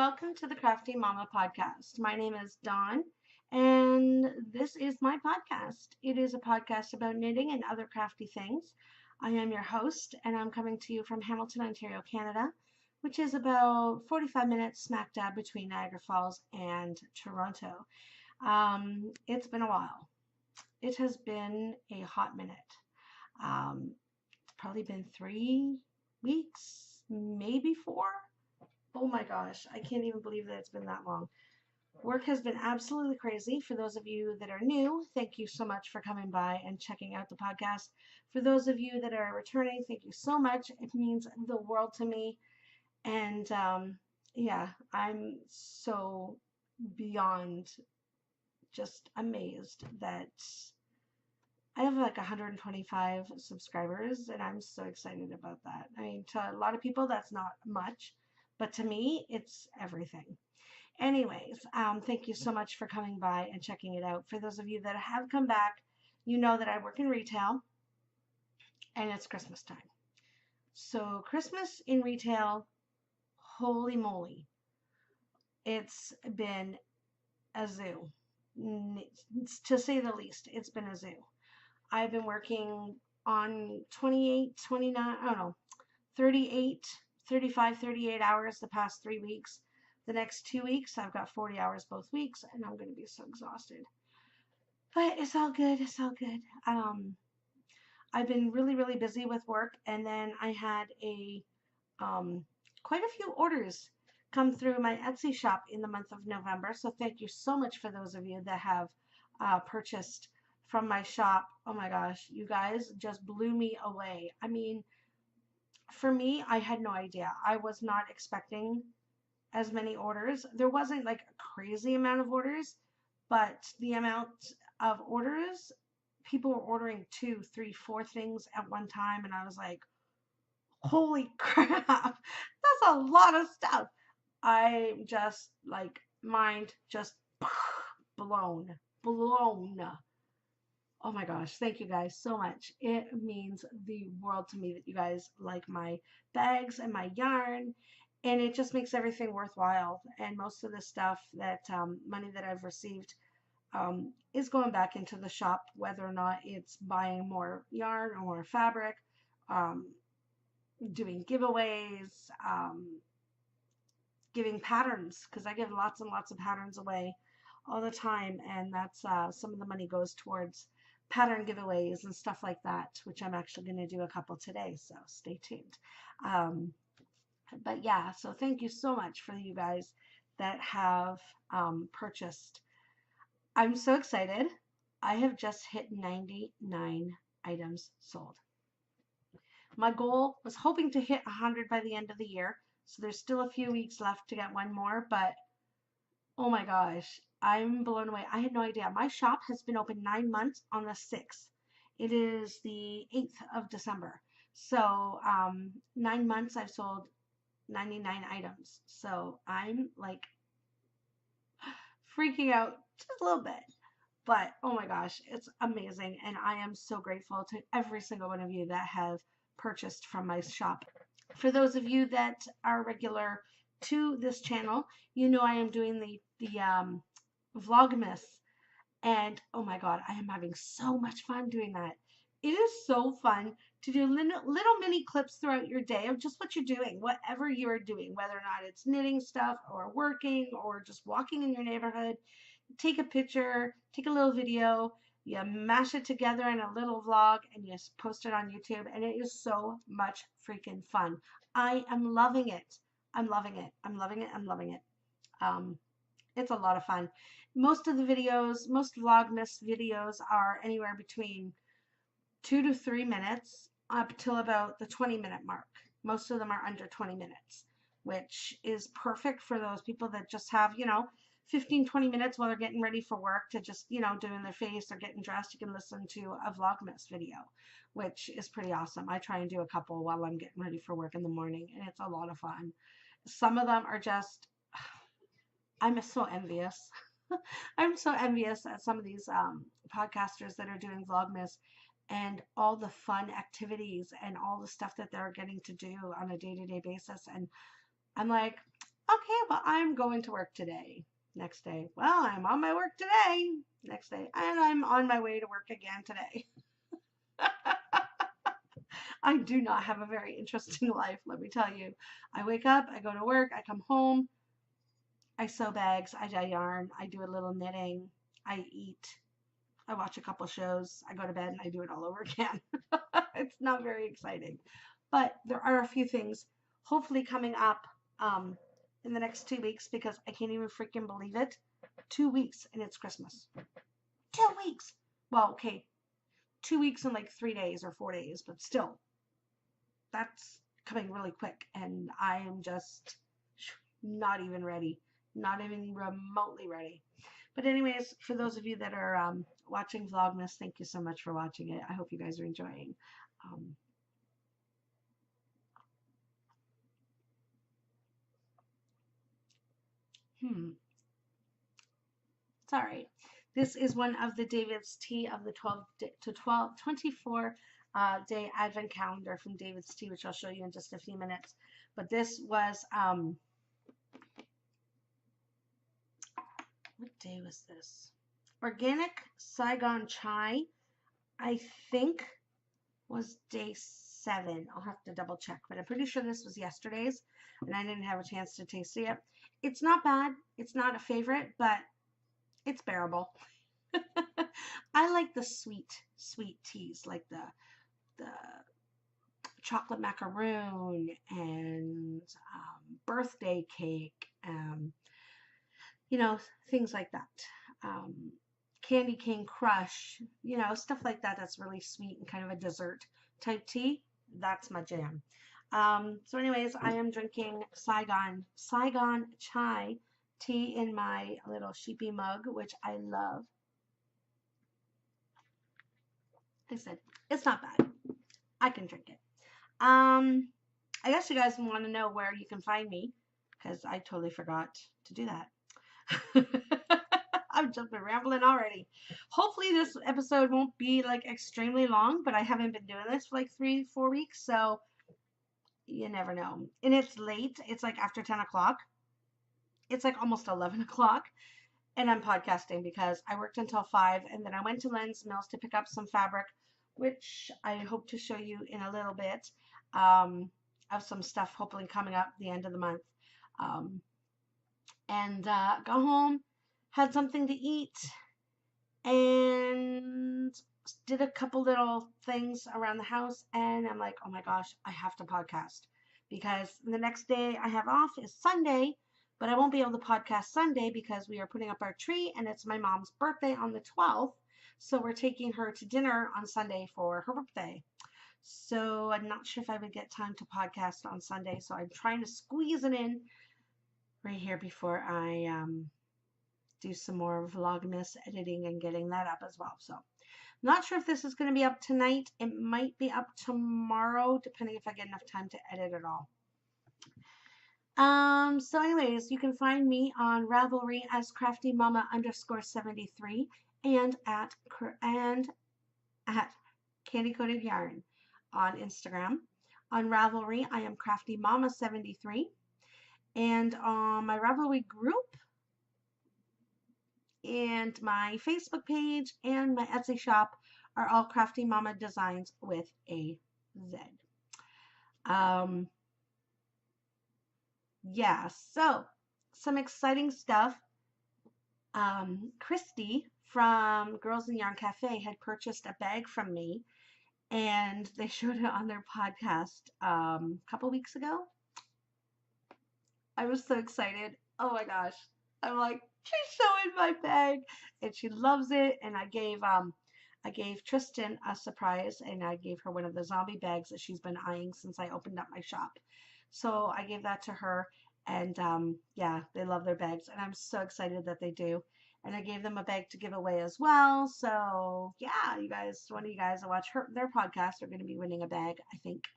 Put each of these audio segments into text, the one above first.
Welcome to the Crafty Momma podcast. My name is Dawn, and this is my podcast. It is a podcast about knitting and other crafty things. I am your host, and I'm coming to you from Hamilton, Ontario, Canada, which is about 45 minutes smack dab between Niagara Falls and Toronto. It's been a while. It has been a hot minute. It's probably been 3 weeks, maybe 4. Oh my gosh, I can't even believe that it's been that long. Work has been absolutely crazy. For those of you that are new, thank you so much for coming by and checking out the podcast. For those of you that are returning, thank you so much. It means the world to me. And yeah, I'm so beyond just amazed that I have like 125 subscribers, and I'm so excited about that. I mean, to a lot of people, that's not much. But to me, it's everything. Anyways, thank you so much for coming by and checking it out. For those of you that have come back, you know that I work in retail and it's Christmas time. So Christmas in retail, holy moly, it's been a zoo. To say the least, it's been a zoo. I've been working on 28, 29, I don't know, 38, 35, 38 hours the past 3 weeks. The next 2 weeks, I've got 40 hours both weeks, and I'm going to be so exhausted. But it's all good. It's all good. I've been really, really busy with work, and then I had quite a few orders come through my Etsy shop in the month of November. So thank you so much for those of you that have purchased from my shop. Oh my gosh, you guys just blew me away. I mean, for me, I had no idea. I was not expecting as many orders. There wasn't like a crazy amount of orders, but the amount of orders, people were ordering 2, 3, 4 things at one time, and I was like, holy crap, that's a lot of stuff. I just like, mind just blown. Oh my gosh, thank you guys so much. It means the world to me that you guys like my bags and my yarn, and it just makes everything worthwhile. And most of the stuff that money that I've received is going back into the shop, whether or not it's buying more yarn or more fabric, doing giveaways, giving patterns, because I give lots and lots of patterns away all the time, and that's some of the money goes towards pattern giveaways and stuff like that, which I'm actually going to do a couple today, so stay tuned. But yeah, so thank you so much for you guys that have purchased. I'm so excited. I have just hit 99 items sold. My goal was hoping to hit 100 by the end of the year, so there's still a few weeks left to get one more, but oh my gosh, I'm blown away. I had no idea. My shop has been open 9 months on the 6th. It is the 8th of December. So 9 months I've sold 99 items. So I'm like freaking out just a little bit. But oh my gosh, it's amazing. And I am so grateful to every single one of you that have purchased from my shop. For those of you that are regular to this channel, you know I am doing the Vlogmas, and oh my god, I am having so much fun doing that. It is so fun to do little mini clips throughout your day of just what you're doing, whatever you're doing, whether or not it's knitting stuff or working or just walking in your neighborhood. Take a picture, take a little video, you mash it together in a little vlog, and you just post it on YouTube, and it is so much freaking fun. I am loving it. I'm loving it. I'm loving it. I'm loving it. It's a lot of fun. Most of the videos, most Vlogmas videos are anywhere between 2 to 3 minutes up till about the 20-minute mark. Most of them are under 20 minutes, which is perfect for those people that just have, 15, 20 minutes while they're getting ready for work to just, doing their face or getting dressed. You can listen to a Vlogmas video, which is pretty awesome. I try and do a couple while I'm getting ready for work in the morning, and it's a lot of fun. Some of them are just, I'm so envious. I'm so envious at some of these podcasters that are doing Vlogmas and all the fun activities and all the stuff that they're getting to do on a day-to-day basis. And I'm like, Okay, well, I'm going to work today. Next day, well, I'm on my work today. Next day, and I'm on my way to work again today. I do not have a very interesting life, let me tell you. I wake up, I go to work, I come home, I sew bags, I dye yarn, I do a little knitting, I eat, I watch a couple shows, I go to bed, and I do it all over again. It's not very exciting. But there are a few things hopefully coming up in the next 2 weeks because I can't even freaking believe it. 2 weeks and it's Christmas. 2 weeks. Well, okay, 2 weeks and like 3 days or 4 days, but still, that's coming really quick. And I am just not even ready, not even remotely ready. But anyways, for those of you that are watching Vlogmas, thank you so much for watching it. I hope you guys are enjoying. It's all right. This is one of the David's Tea of the 24 day advent calendar from David's Tea, which I'll show you in just a few minutes. But this was, what day was this? Organic Saigon Chai, I think, was day 7. I'll have to double check, but I'm pretty sure this was yesterday's, and I didn't have a chance to taste it yet. It's not bad. It's not a favorite, but it's bearable. I like the sweet teas, like the chocolate macaroon and birthday cake, you know, things like that. Candy cane crush, you know, stuff like that. That's really sweet and kind of a dessert type tea. That's my jam. So anyways, I am drinking Saigon Chai tea in my little sheepy mug, which I love. Like I said, it's not bad. I can drink it. I guess you guys want to know where you can find me, because I totally forgot to do that. I'm just been rambling already. Hopefully this episode won't be like extremely long, but I haven't been doing this for like 3-4 weeks, so you never know. And it's late. It's like after 10 o'clock. It's like almost 11 o'clock. And I'm podcasting because I worked until 5, and then I went to Len's Mills to pick up some fabric, which I hope to show you in a little bit, of some stuff hopefully coming up the end of the month. And got home, had something to eat, and did a couple little things around the house, and I'm like, oh my gosh, I have to podcast, because the next day I have off is Sunday, but I won't be able to podcast Sunday because we are putting up our tree, and it's my mom's birthday on the 12th, so we're taking her to dinner on Sunday for her birthday. So I'm not sure if I would get time to podcast on Sunday, so I'm trying to squeeze it in right here before I do some more Vlogmas editing and getting that up as well. So I'm not sure if this is going to be up tonight. It might be up tomorrow, depending if I get enough time to edit it all. So anyways, you can find me on Ravelry as Crafty Momma _73 and at Candy Coated Yarn on Instagram. On Ravelry, I am Crafty Momma 73. And on my Ravelry group and my Facebook page and my Etsy shop are all Crafty Momma Designs with a Z. Yeah, so some exciting stuff. Christy from Girls in Yarn Cafe had purchased a bag from me, and they showed it on their podcast a couple weeks ago. I was so excited. Oh my gosh. I'm like, she's showing my bag, and she loves it. And I gave Tristan a surprise, and I gave her one of the zombie bags that she's been eyeing since I opened up my shop. So I gave that to her, and yeah, they love their bags, and I'm so excited that they do. And I gave them a bag to give away as well. So yeah, you guys, one of you guys that watch their podcast are going to be winning a bag, I think.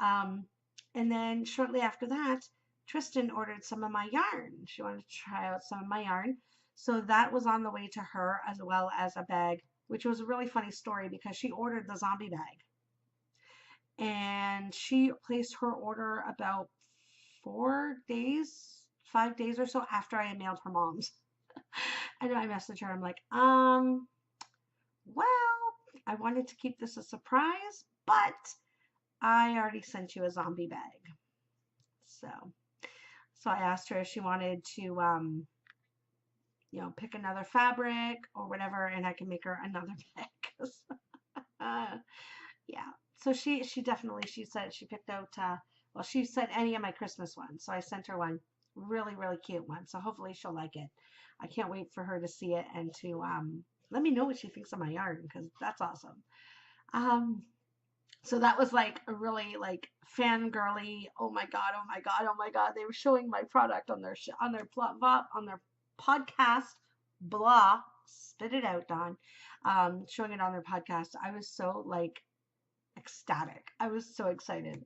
And then shortly after that, Tristan ordered some of my yarn. She wanted to try out some of my yarn. So that was on the way to her, as well as a bag, which was a really funny story because she ordered the zombie bag. And she placed her order about 4 days, 5 days or so after I had mailed her mom's. And I messaged her. I'm like, well, I wanted to keep this a surprise, but I already sent you a zombie bag. So I asked her if she wanted to, you know, pick another fabric or whatever, and I can make her another bag. Yeah. So she definitely, she said she picked out, well, she said any of my Christmas ones. So I sent her one, really, really cute one. So hopefully she'll like it. I can't wait for her to see it and to let me know what she thinks of my yarn, because that's awesome. So that was like a really like fangirly, oh my god, oh my god, oh my god. They were showing my product on their podcast, blah, spit it out, Dawn. Showing it on their podcast. I was so like ecstatic. I was so excited.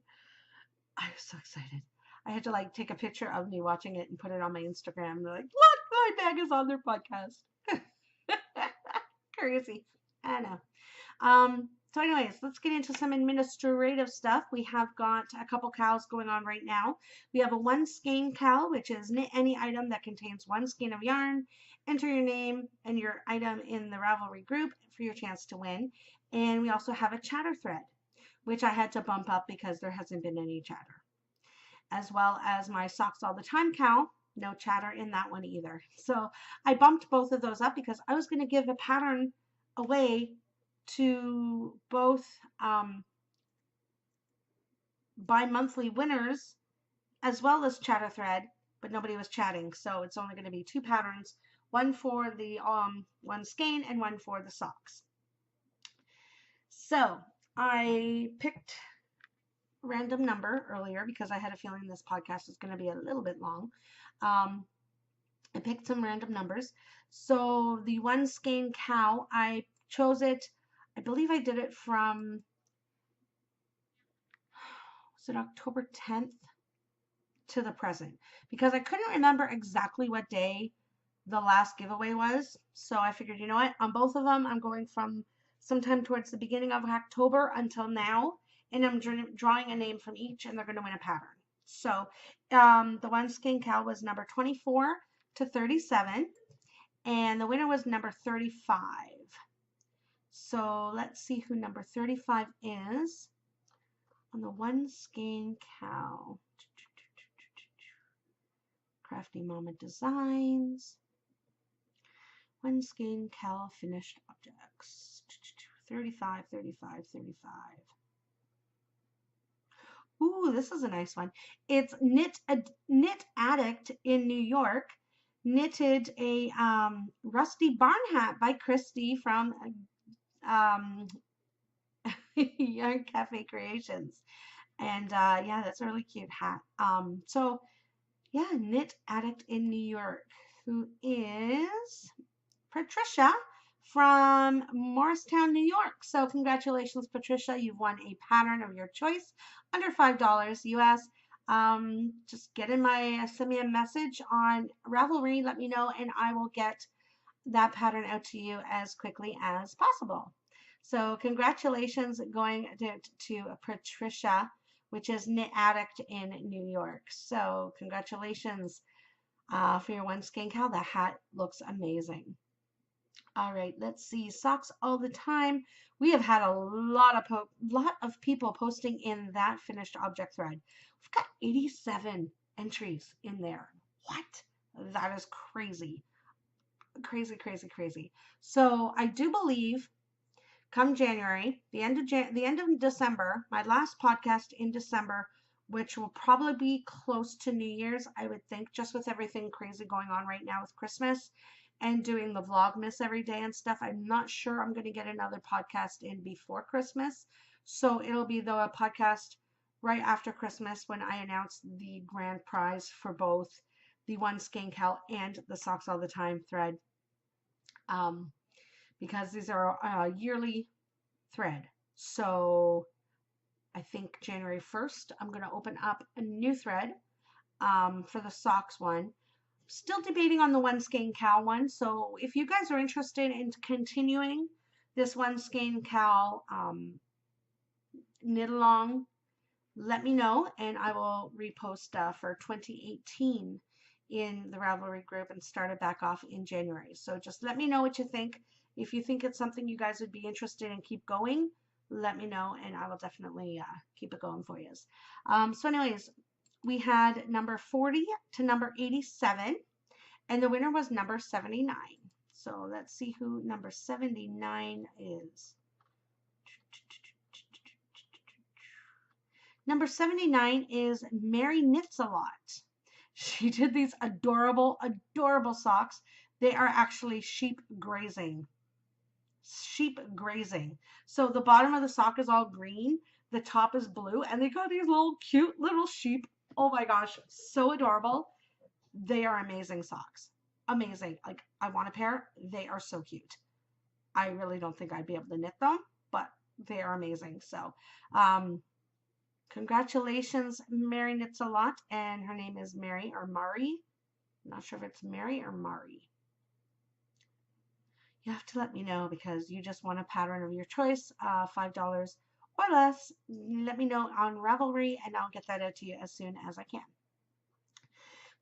I was so excited. I had to like take a picture of me watching it and put it on my Instagram. They're like, look, my bag is on their podcast. Crazy. I know. So anyways, let's get into some administrative stuff. We have got a couple KALs going on right now. We have a 1 skein KAL, which is knit any item that contains 1 skein of yarn. Enter your name and your item in the Ravelry group for your chance to win. And we also have a chatter thread, which I had to bump up because there hasn't been any chatter. As well as my Socks All the Time KAL, no chatter in that one either. So I bumped both of those up because I was going to give a pattern away to both bi-monthly winners as well as chatter thread, but nobody was chatting, so it's only going to be 2 patterns, one for the 1 skein and one for the socks. So I picked random number earlier because I had a feeling this podcast is going to be a little bit long. I picked some random numbers. So the 1 skein KAL, I chose it, I believe I did it from, was it October 10th to the present? Because I couldn't remember exactly what day the last giveaway was. So I figured, you know what, on both of them, I'm going from sometime towards the beginning of October until now. And I'm drawing a name from each, and they're going to win a pattern. So the 1 skein KAL was number 24 to 37. And the winner was number 35. So let's see who number 35 is on the 1 skein KAL. Crafty Momma Designs. 1 skein KAL finished objects. 35, 35, 35. Ooh, this is a nice one. It's Knit Addict in New York. Knitted a rusty barn hat by Christy from Yarn Cafe Creations. And yeah, that's a really cute hat. So yeah, Knit Addict in New York, who is Patricia from Morristown, New York. So congratulations, Patricia. You've won a pattern of your choice under $5 US. Just send me a message on Ravelry, let me know, and I will get that pattern out to you as quickly as possible. So congratulations going to Patricia, which is Knit Addict in New York. So congratulations for your 1 skein KAL. That hat looks amazing. All right, let's see. Socks All the Time. We have had a lot of people posting in that finished object thread. We've got 87 entries in there. What? That is crazy. Crazy, crazy, crazy. So I do believe come January, the end of December, my last podcast in December, which will probably be close to New Year's, I would think, just with everything crazy going on right now with Christmas and doing the Vlogmas every day and stuff. I'm not sure I'm going to get another podcast in before Christmas. So it'll be a podcast right after Christmas when I announce the grand prize for both the 1 skein KAL and the Socks All the Time thread. Because these are a yearly thread. So I think January 1st, I'm going to open up a new thread for the socks one. Still debating on the 1 skein KAL one. So if you guys are interested in continuing this 1 skein KAL knit along, let me know and I will repost for 2018 in the Ravelry group and started back off in January. So just let me know what you think. If you think it's something you guys would be interested in, keep going, let me know, and I will definitely keep it going for you. So anyways, we had number 40 to number 87, and the winner was number 79. So let's see who number 79 is. Number 79 is Mary Knits a Lot. She did these adorable, adorable socks. They are actually sheep grazing. Sheep grazing. So the bottom of the sock is all green, the top is blue, and they got these little cute little sheep. Oh my gosh, so adorable. They are amazing socks. Amazing. Like, I want a pair. They are so cute. I really don't think I'd be able to knit them, but they are amazing. So, congratulations, Mary Knits a Lot, and her name is Mary or Mari. I'm not sure if it's Mary or Mari. You have to let me know because you just want a pattern of your choice, $5 or less. Let me know on Ravelry, and I'll get that out to you as soon as I can.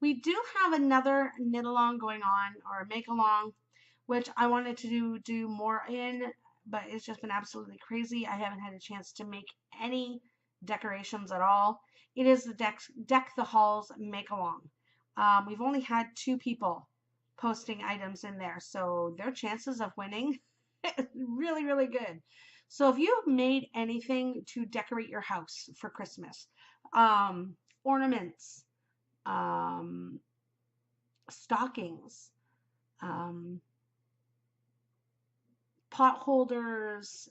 We do have another knit along going on, or make along, which I wanted to do more in, but it's just been absolutely crazy. I haven't had a chance to make any decorations at all. It is the Deck the Halls make along. We've only had 2 people posting items in there, so their chances of winning really, really good. So if you've made anything to decorate your house for Christmas, ornaments, stockings, pot holders,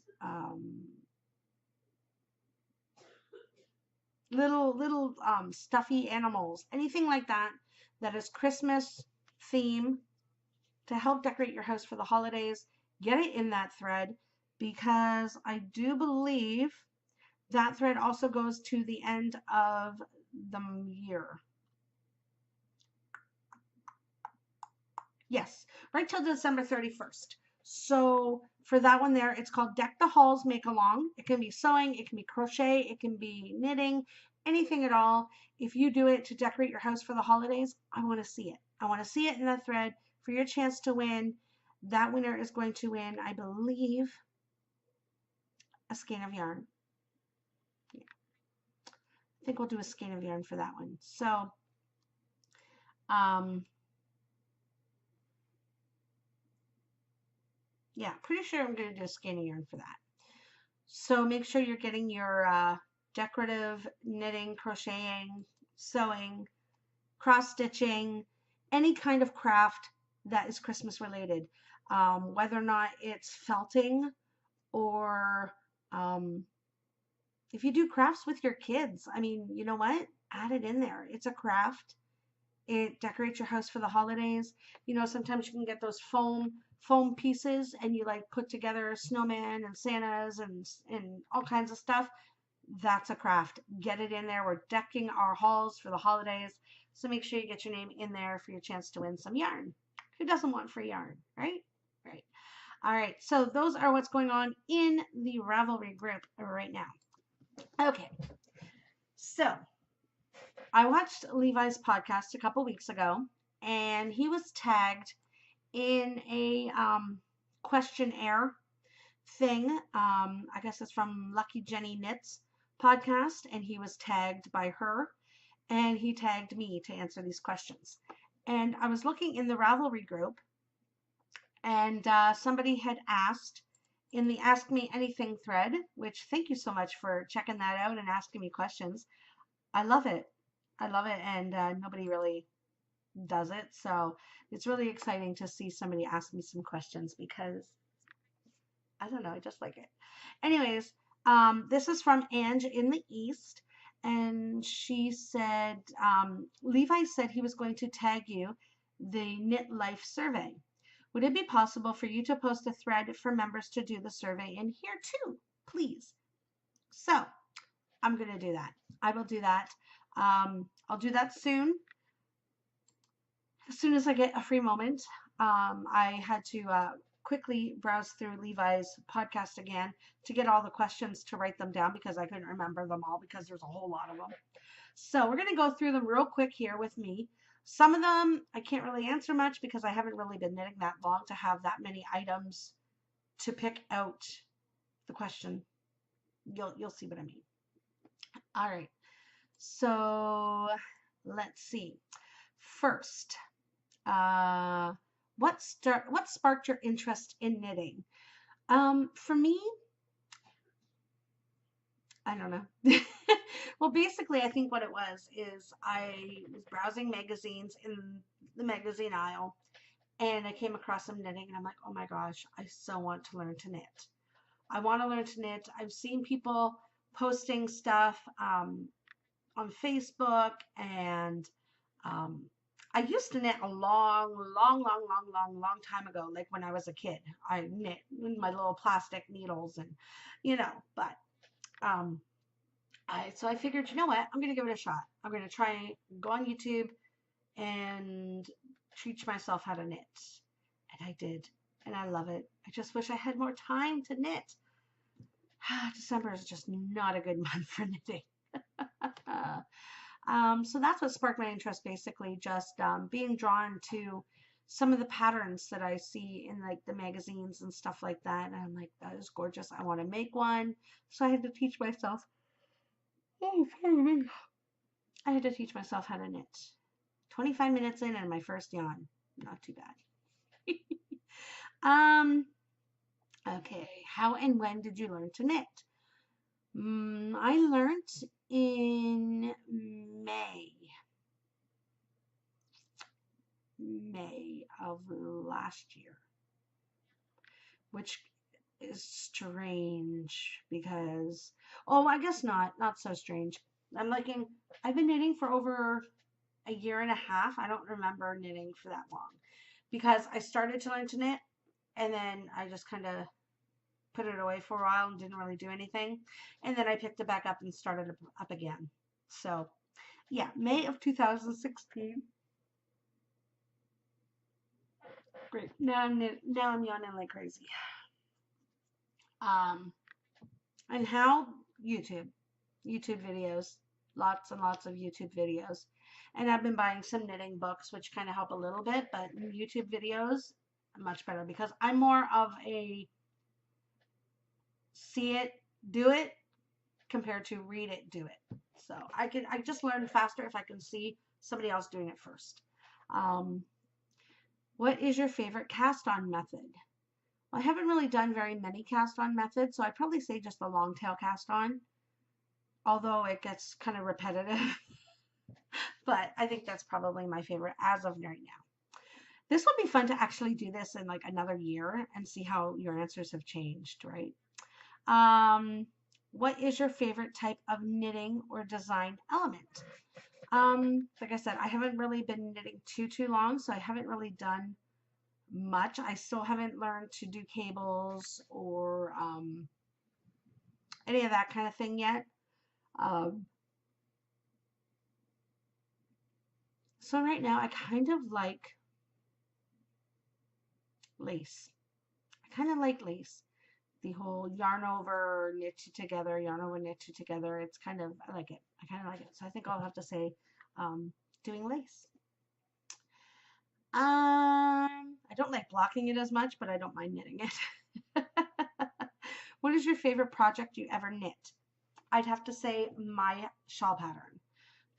little stuffy animals, anything like that that is Christmas theme to help decorate your house for the holidays, get it in that thread, because I do believe that thread also goes to the end of the year. Yes, right till December 31st. So for that one there, it's called Deck the Halls Make Along. It can be sewing, it can be crochet, it can be knitting, anything at all. If you do it to decorate your house for the holidays, I want to see it. I want to see it in that thread for your chance to win. That winner is going to win, I believe, a skein of yarn. Yeah. I think we'll do a skein of yarn for that one. So, yeah, pretty sure I'm going to do a skein of yarn for that. So make sure you're getting your decorative knitting, crocheting, sewing, cross stitching, any kind of craft that is Christmas related, whether or not it's felting or if you do crafts with your kids, I mean, you know what? Add it in there. It's a craft. It decorates your house for the holidays. You know, sometimes you can get those foam pieces and you like put together snowman and Santas and all kinds of stuff. That's a craft. Get it in there. We're decking our halls for the holidays. So make sure you get your name in there for your chance to win some yarn. Who doesn't want free yarn, right? Right. All right. So those are what's going on in the Ravelry group right now. Okay. So I watched Levi's podcast a couple weeks ago, and he was tagged in a questionnaire thing. I guess it's from Lucky Jenny Knits podcast, and he was tagged by her, and he tagged me to answer these questions. And I was looking in the Ravelry group, and somebody had asked in the Ask Me Anything thread, which thank you so much for checking that out and asking me questions. I love it. I love it, and nobody really does it, so it's really exciting to see somebody ask me some questions because I don't know, I just like it. Anyways, this is from Ange in the East, and she said, Levi said he was going to tag you the Knit Life survey. Would it be possible for you to post a thread for members to do the survey in here too, please? So I'm going to do that. I will do that. I'll do that soon. As soon as I get a free moment. I had to quickly browse through Levi's podcast again to get all the questions to write them down because I couldn't remember them all because there's a whole lot of them. So we're going to go through them real quick here with me. Some of them I can't really answer much because I haven't really been knitting that long to have that many items to pick out the question. You'll see what I mean. All right. So let's see. First, what sparked your interest in knitting? For me, I don't know. Well, basically, I think what it was is I was browsing magazines in the magazine aisle, and I came across some knitting, and I'm like, oh my gosh, I so want to learn to knit. I want to learn to knit. I've seen people posting stuff on Facebook, and um, I used to knit a long time ago, like when I was a kid. I knit with my little plastic needles and, but um, so I figured, you know what, I'm going to give it a shot. I'm going to try, go on YouTube and teach myself how to knit. And I did, and I love it. I just wish I had more time to knit. December is just not a good month for knitting. So that's what sparked my interest, basically, just being drawn to some of the patterns that I see in like the magazines and stuff like that. And I'm like, that is gorgeous. I want to make one. So I had to teach myself. Oh, pardon me. I had to teach myself how to knit. 25 minutes in and my first yawn. Not too bad. Okay. How and when did you learn to knit? I learned in May of last year, which is strange because, oh, I guess not so strange. I've been knitting for over a year and a half. I don't remember knitting for that long because I started to learn to knit and then I just kind of put it away for a while and didn't really do anything. And then I picked it back up and started up again. So yeah, May of 2016. Great. Now I'm yawning like crazy. And how? YouTube videos, lots and lots of YouTube videos. And I've been buying some knitting books, which kind of help a little bit, but YouTube videos, much better because I'm more of a see it, do it, compared to read it, do it. So I just learn faster if I can see somebody else doing it first. What is your favorite cast on method? Well, I haven't really done very many cast on methods, so I'd probably say just the long tail cast on, although it gets kind of repetitive. But I think that's probably my favorite as of right now. This would be fun to actually do this in like another year and see how your answers have changed, right? What is your favorite type of knitting or design element? Like I said, I haven't really been knitting too long, so I haven't really done much. I still haven't learned to do cables or any of that kind of thing yet. So right now I kind of like lace. I kind of like lace. The whole yarn over, knit two together, yarn over, knit two together. It's kind of, I like it. I kind of like it. So I think I'll have to say doing lace. I don't like blocking it as much, but I don't mind knitting it. What is your favorite project you ever knit? I'd have to say my shawl pattern.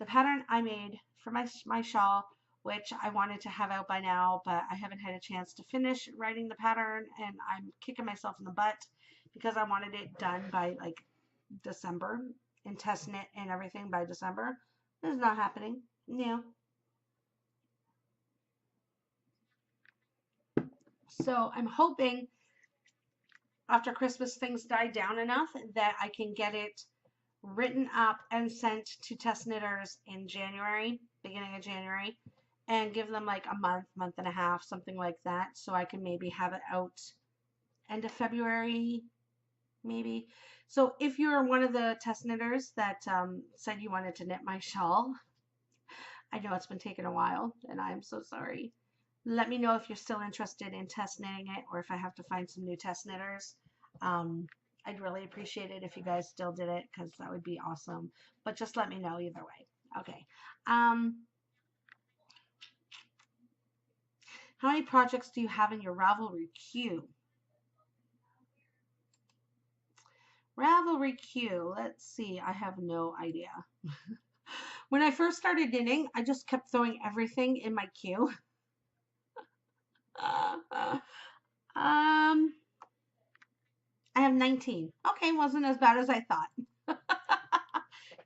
The pattern I made for my shawl, which I wanted to have out by now, but I haven't had a chance to finish writing the pattern, and I'm kicking myself in the butt because I wanted it done by like December and test knit and everything by December. This is not happening. No. So I'm hoping after Christmas things die down enough that I can get it written up and sent to test knitters in January, beginning of January, and give them like a month and a half, something like that, so I can maybe have it out end of February, maybe. So if you're one of the test knitters that said you wanted to knit my shawl, I know it's been taking a while, and I'm so sorry. Let me know if you're still interested in test knitting it, or if I have to find some new test knitters. I'd really appreciate it if you guys still did it, because that would be awesome. But just let me know either way. Okay. How many projects do you have in your Ravelry queue? Ravelry queue, let's see, I have no idea. When I first started knitting, I just kept throwing everything in my queue. I have 19. Okay, wasn't as bad as I thought.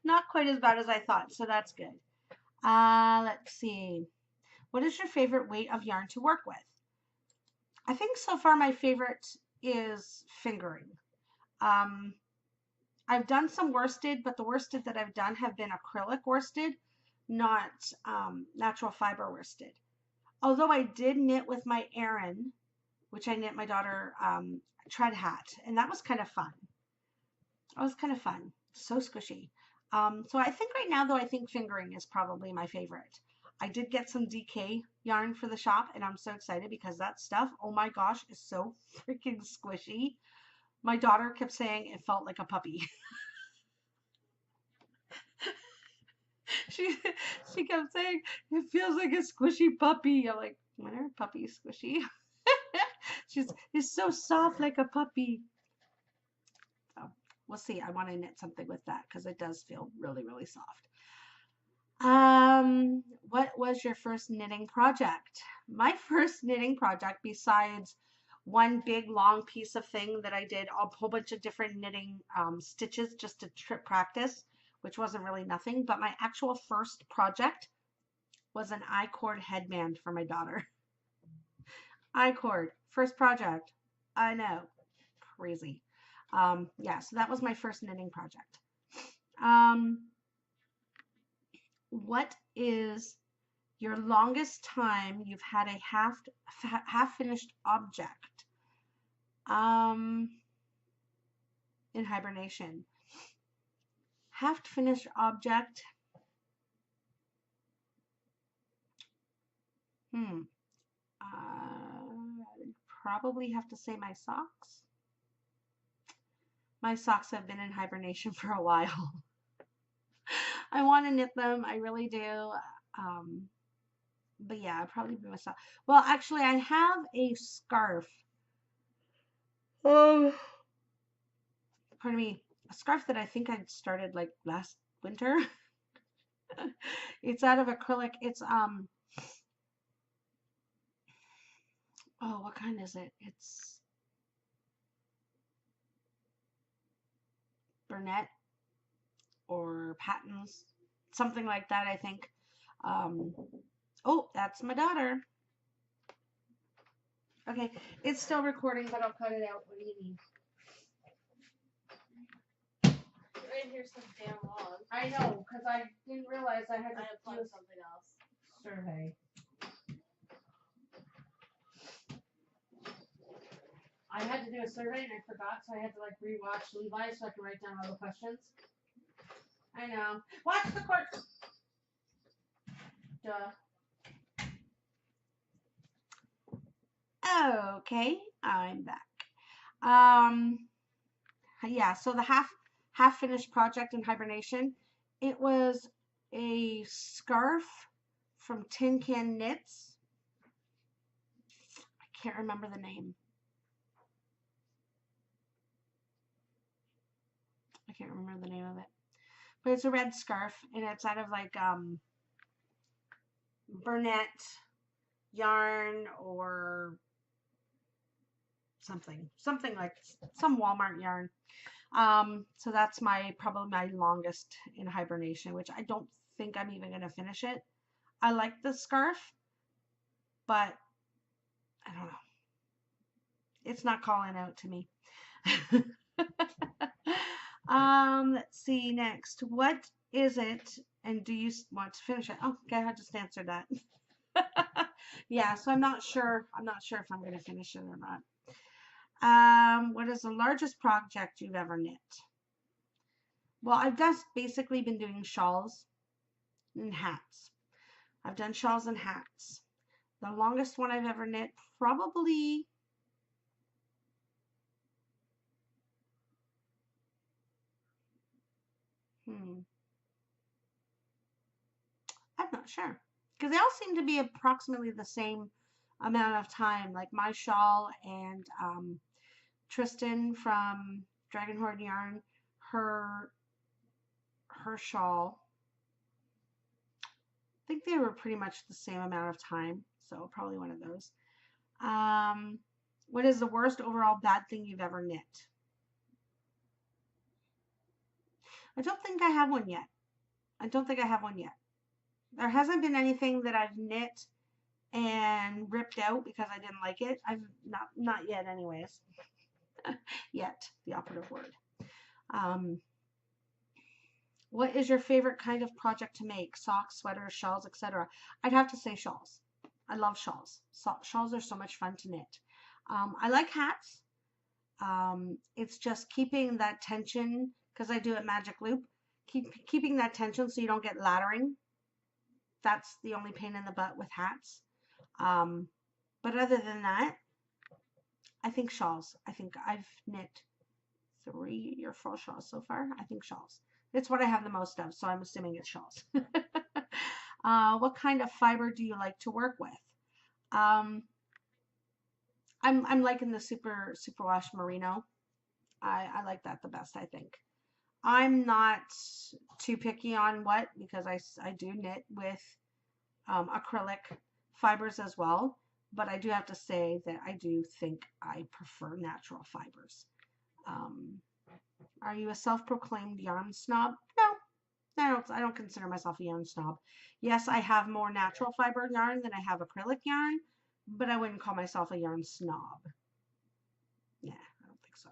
Not quite as bad as I thought, so that's good. Let's see. What is your favorite weight of yarn to work with? I think so far my favorite is fingering. I've done some worsted, but the worsted that I've done have been acrylic worsted, not natural fiber worsted. Although I did knit with my Erin, which I knit my daughter tread hat, and that was kind of fun. That was kind of fun. So squishy. So I think right now, though, I think fingering is probably my favorite. I did get some DK yarn for the shop, and I'm so excited because that stuff, oh my gosh, is so freaking squishy. My daughter kept saying it felt like a puppy. she kept saying it feels like a squishy puppy. I'm like, when are puppies squishy? It's so soft like a puppy. So we'll see. I want to knit something with that because it does feel really, really soft. What was your first knitting project? My first knitting project, besides one big long piece of thing that I did a whole bunch of different knitting stitches just to trip practice, which wasn't really nothing, but my actual first project was an I-cord headband for my daughter. I-cord, first project. I know, crazy. Yeah, so that was my first knitting project. What is your longest time you've had a half finished object in hibernation? Half finished object. I'd probably have to say my socks. My socks have been in hibernation for a while. I want to knit them, I really do. But yeah, I'd probably be my socks. Well, actually, I have a scarf. Pardon me, a scarf that I think I started like last winter. It's out of acrylic. It's oh, what kind is it? It's Burnett or Patton's, something like that, I think. Oh, that's my daughter. Okay, it's still recording, but I'll cut it out. What do you need? Right here's some damn logs. I know, because I didn't realize I had to do something else. Survey. I had to do a survey and I forgot, so I had to like rewatch Levi so I could write down all the questions. I know. Watch the court. Duh. Okay, I'm back. Yeah, so the half finished project in hibernation, it was a scarf from Tin Can Knits. I can't remember the name. I can't remember the name of it. But it's a red scarf and it's out of like Burnett yarn or something like some Walmart yarn. So that's probably my longest in hibernation, which I don't think I'm even going to finish it. I like the scarf, but I don't know. It's not calling out to me. Let's see next. What is it? And do you want to finish it? Oh, okay, I just answered that. Yeah, so I'm not sure. I'm not sure if I'm going to finish it or not. What is the largest project you've ever knit? Well, I've just basically been doing shawls and hats. I've done shawls and hats. The longest one I've ever knit, probably I'm not sure. Because they all seem to be approximately the same amount of time. Like my shawl and Tristan from Dragon Horde Yarn, her shawl, I think they were pretty much the same amount of time, so probably one of those. What is the worst overall bad thing you've ever knit? I don't think I have one yet. I don't think I have one yet. There hasn't been anything that I've knit and ripped out because I didn't like it. I've not yet anyways. Yet, the operative word. What is your favorite kind of project to make? Socks, sweaters, shawls, etc. I'd have to say shawls. I love shawls. Shawls are so much fun to knit. I like hats. It's just keeping that tension, because I do a magic loop, keeping that tension so you don't get laddering. That's the only pain in the butt with hats. But other than that, I think shawls. I think I've knit 3 or 4 shawls so far. I think shawls. It's what I have the most of, so I'm assuming it's shawls. What kind of fiber do you like to work with? I'm liking the superwash merino. I like that the best, I think. I'm not too picky on what, because I do knit with acrylic fibers as well, but I do have to say that I do think I prefer natural fibers. Are you a self-proclaimed yarn snob? No, I don't consider myself a yarn snob. Yes, I have more natural fiber yarn than I have acrylic yarn, but I wouldn't call myself a yarn snob. Yeah, I don't think so.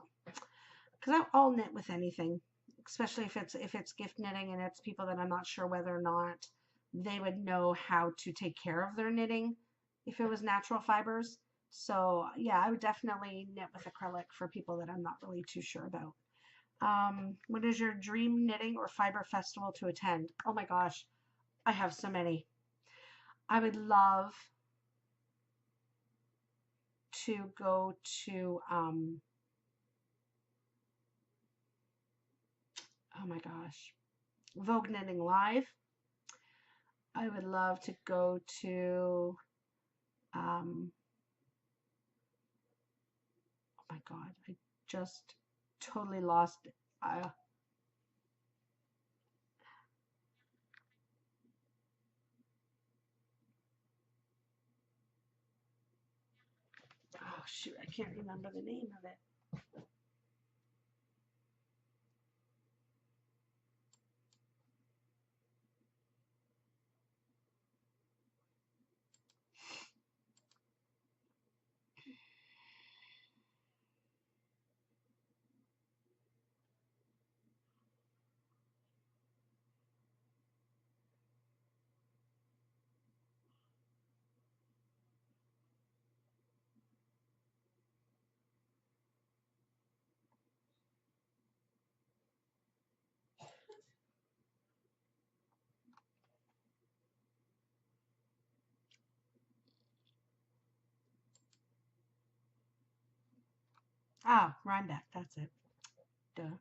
Because I'll knit with anything, especially if it's gift knitting and it's people that I'm not sure whether or not they would know how to take care of their knitting if it was natural fibers. So yeah, I would definitely knit with acrylic for people that I'm not really too sure about. What is your dream knitting or fiber festival to attend? Oh my gosh, I have so many. I would love to go to, oh my gosh, Vogue Knitting Live. I would love to go to, oh my God, I just totally lost it. Oh shoot, I can't remember the name of it. Ah, Rhinebeck, that's it. Duh.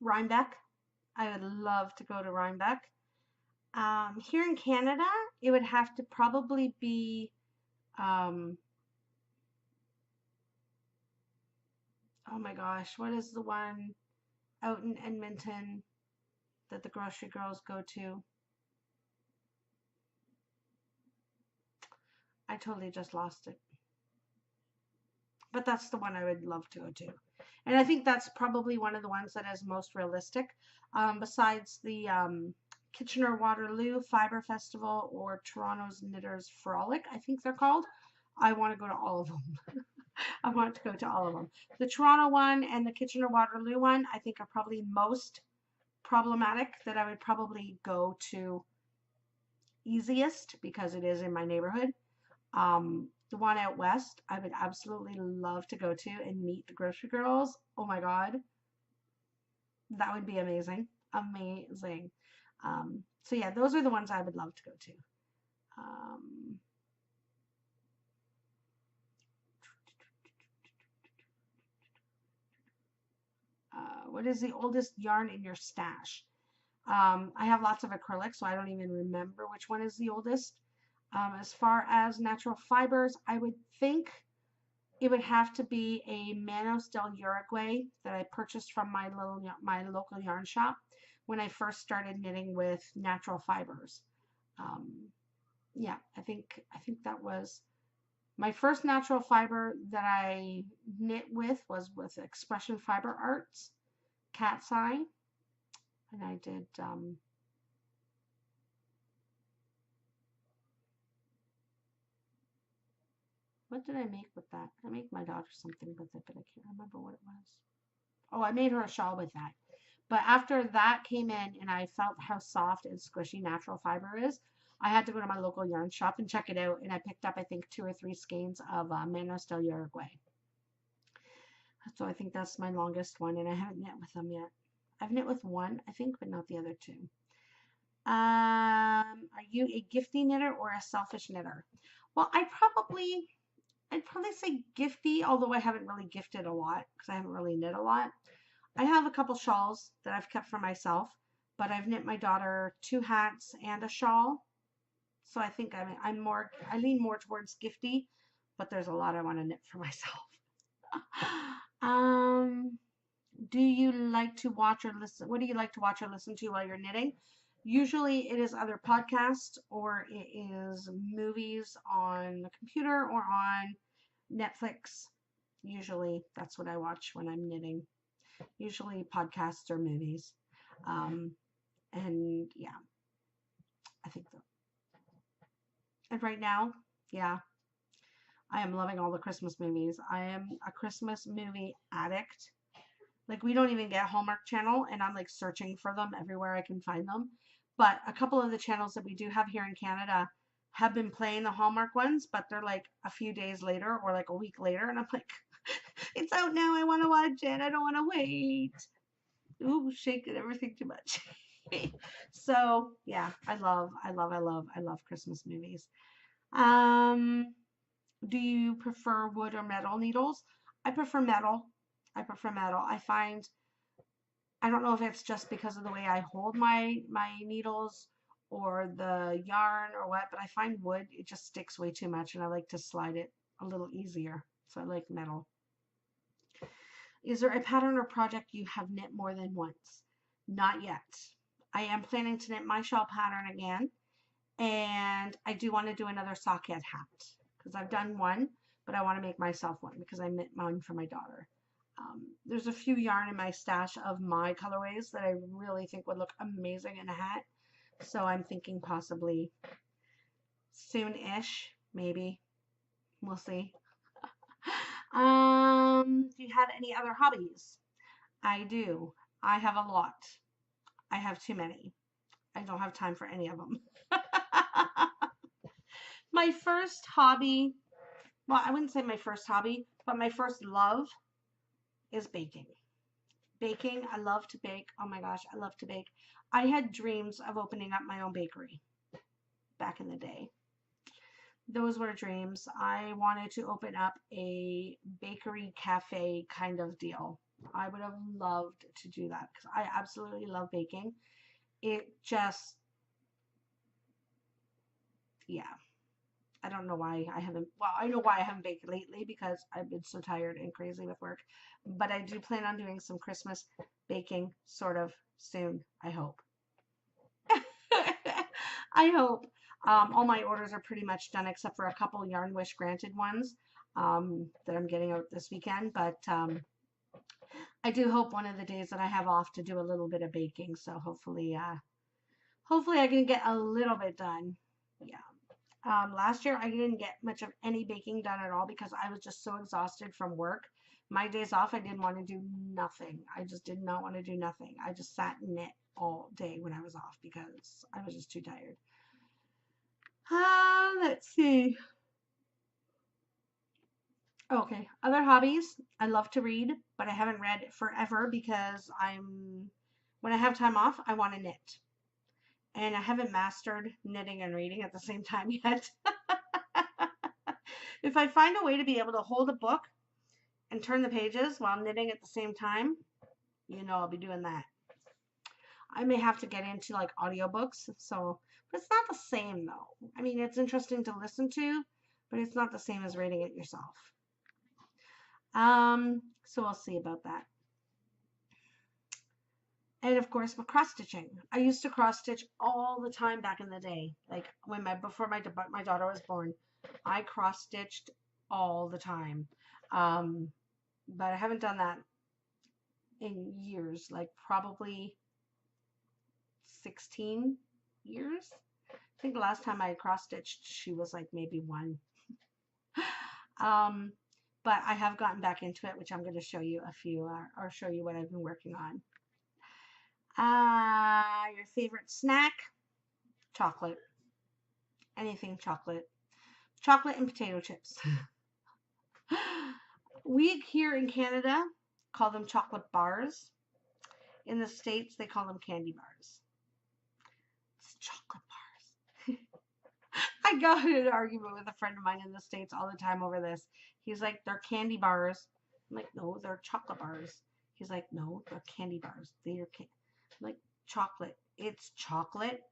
Rhinebeck. I would love to go to Rhinebeck. Here in Canada, it would have to probably be, oh my gosh, what is the one out in Edmonton that the grocery girls go to? I totally just lost it. But that's the one I would love to go to. And I think that's probably one of the ones that is most realistic. Besides the Kitchener-Waterloo Fiber Festival or Toronto's Knitters Frolic, I think they're called. I want to go to all of them. I want to go to all of them. The Toronto one and the Kitchener-Waterloo one, I think, are probably most problematic, that I would probably go to easiest because it is in my neighborhood. The one out west, I would absolutely love to go to and meet the grocery girls. Oh my God. That would be amazing. Amazing. So yeah, those are the ones I would love to go to. What is the oldest yarn in your stash? I have lots of acrylics, so I don't even remember which one is the oldest. As far as natural fibers, I would think it would have to be a Manos del Uruguay that I purchased from my local yarn shop when I first started knitting with natural fibers. Yeah, I think that was my first natural fiber that I knit was with Expression Fiber Arts, KALs I, and I did what did I make with that? I made my daughter something with it, but I can't remember what it was. Oh, I made her a shawl with that. But after that came in and I felt how soft and squishy natural fiber is, I had to go to my local yarn shop and check it out. And I picked up, I think, 2 or 3 skeins of Manos del Uruguay. So I think that's my longest one, and I haven't knit with them yet. I've knit with one, I think, but not the other two. Are you a gifty knitter or a selfish knitter? Well, I'd probably say gifty, although I haven't really gifted a lot because I haven't really knit a lot. I have a couple shawls that I've kept for myself, but I've knit my daughter 2 hats and a shawl. So I think I lean more towards gifty, but there's a lot I want to knit for myself. Do you like to watch or listen? What do you like to watch or listen to while you're knitting? Usually it is either podcasts or it is movies on the computer or on Netflix. Usually that's what I watch when I'm knitting. Usually podcasts or movies. And yeah, I think so. And right now, yeah, I am loving all the Christmas movies. I am a Christmas movie addict. Like, we don't even get Hallmark Channel, and I'm like searching for them everywhere I can find them. But a couple of the channels that we do have here in Canada have been playing the Hallmark ones, but they're like a few days later or like a week later, and I'm like, it's out now. I want to watch it. I don't want to wait. Ooh, shaking everything too much. So yeah, I love Christmas movies. Do you prefer wood or metal needles? I prefer metal. I find, I don't know if it's just because of the way I hold my needles or the yarn or what, but I find wood, it just sticks way too much and I like to slide it a little easier. So I like metal. Is there a pattern or project you have knit more than once? Not yet. I am planning to knit my shawl pattern again, and I do want to do another sockhead hat because I've done one, but I want to make myself one because I knit mine for my daughter. There's a few yarn in my stash of my colorways that I really think would look amazing in a hat, so I'm thinking possibly soon-ish, maybe. We'll see. Do you have any other hobbies? I do. I have a lot. I have too many. I don't have time for any of them. My first hobby, well, I wouldn't say my first hobby, but my first love is baking. Baking, I love to bake. Oh my gosh, I love to bake. I had dreams of opening up my own bakery back in the day. Those were dreams. I wanted to open up a bakery cafe kind of deal. I would have loved to do that because I absolutely love baking. It just, yeah. I don't know why I haven't, well, I know why I haven't baked lately because I've been so tired and crazy with work. But I do plan on doing some Christmas baking sort of soon, I hope. I hope. All my orders are pretty much done except for a couple Yarn Wish granted ones that I'm getting out this weekend. But I do hope one of the days that I have off to do a little bit of baking. So hopefully I can get a little bit done. Yeah. Last year, I didn't get much of any baking done at all because I was just so exhausted from work. My days off, I didn't want to do nothing. I just did not want to do nothing. I just sat and knit all day when I was off because I was just too tired. Let's see. Okay, other hobbies. I love to read, but I haven't read forever because when I have time off, I want to knit. And I haven't mastered knitting and reading at the same time yet. If I find a way to be able to hold a book and turn the pages while knitting at the same time, I'll be doing that. I may have to get into like audiobooks. So, but it's not the same though. I mean, it's interesting to listen to, but it's not the same as reading it yourself. So we'll see about that. And of course, with cross stitching, I used to cross stitch all the time back in the day. Like when before my daughter was born, I cross stitched all the time. But I haven't done that in years, like probably 16 years. I think the last time I cross stitched, she was like maybe 1. But I have gotten back into it, which I'm going to show you a few, or show you what I've been working on. Your favorite snack? Chocolate. Anything chocolate. Chocolate and potato chips. We here in Canada call them chocolate bars. In the States, they call them candy bars. It's chocolate bars. I got in an argument with a friend of mine in the States all the time over this. He's like, they're candy bars. I'm like, no, they're chocolate bars. He's like, no, they're candy bars. They're like chocolate. It's chocolate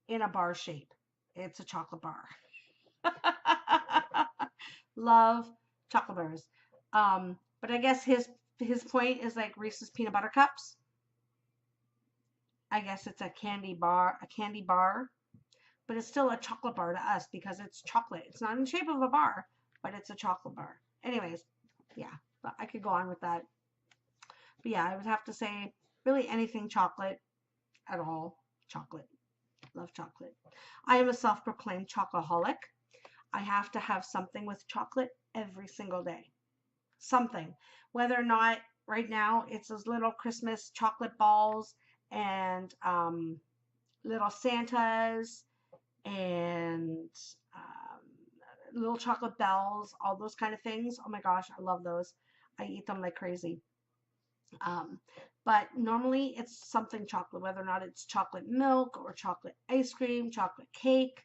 in a bar shape. It's a chocolate bar. Love chocolate bars. But I guess his point is like Reese's peanut butter cups. I guess it's a candy bar, but it's still a chocolate bar to us because it's chocolate. It's not in the shape of a bar, but it's a chocolate bar. Anyways, yeah, but I could go on with that. But yeah, I would have to say really anything chocolate at all. Chocolate. Love chocolate. I am a self-proclaimed chocoholic. I have to have something with chocolate every single day. Something. Whether or not right now it's those little Christmas chocolate balls and little Santas and little chocolate bells, all those kind of things. Oh my gosh, I love those. I eat them like crazy. But normally it's something chocolate, whether or not it's chocolate milk or chocolate ice cream, chocolate cake,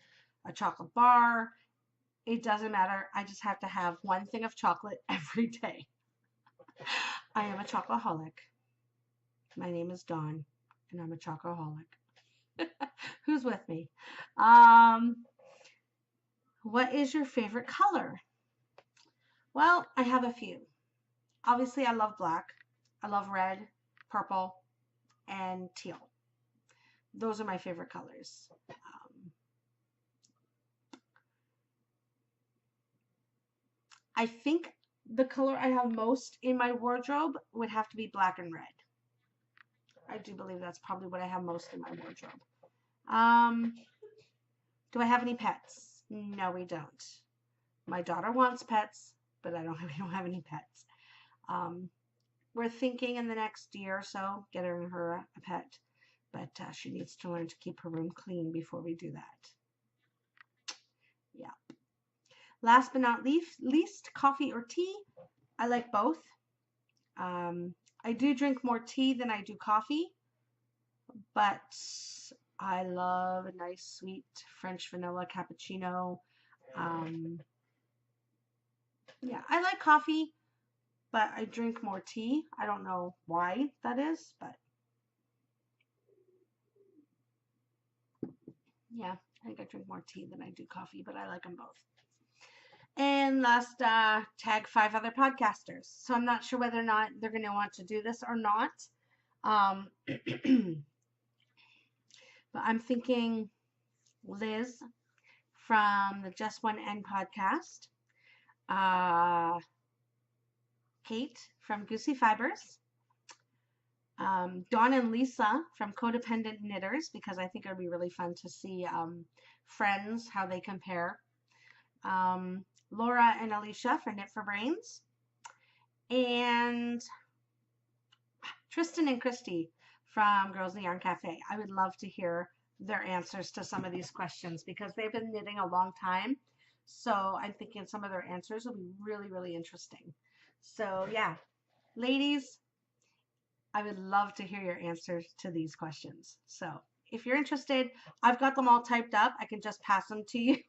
a chocolate bar. It doesn't matter. I just have to have one thing of chocolate every day. I am a chocoholic. My name is Dawn, and I'm a chocoholic. Who's with me? What is your favorite color? Well, I have a few. Obviously, I love black. I love red, purple, and teal. Those are my favorite colors. I think the color I have most in my wardrobe would have to be black and red. I do believe that's probably what I have most in my wardrobe. Do I have any pets? No, we don't. My daughter wants pets, but we don't have any pets. We're thinking in the next year or so getting her a pet, but she needs to learn to keep her room clean before we do that. Yeah. Last but not least, coffee or tea. I like both. I do drink more tea than I do coffee, but I love a nice sweet French vanilla cappuccino. Yeah, I like coffee, but I drink more tea. I don't know why that is, but yeah, I think I drink more tea than I do coffee, but I like them both. And last, tag 5 other podcasters. So I'm not sure whether or not they're going to want to do this or not. But I'm thinking Liz from the Just One N podcast, Kate from Goosey Fibers, Dawn and Lisa from Codependent Knitters, because I think it would be really fun to see friends, how they compare. Laura and Alicia for Knit for Brains, and Tristan and Christy from Girls in the Yarn Cafe. I would love to hear their answers to some of these questions because they've been knitting a long time. So I'm thinking some of their answers will be really, really interesting. So yeah, ladies, I would love to hear your answers to these questions. So if you're interested, I've got them all typed up. I can just pass them to you.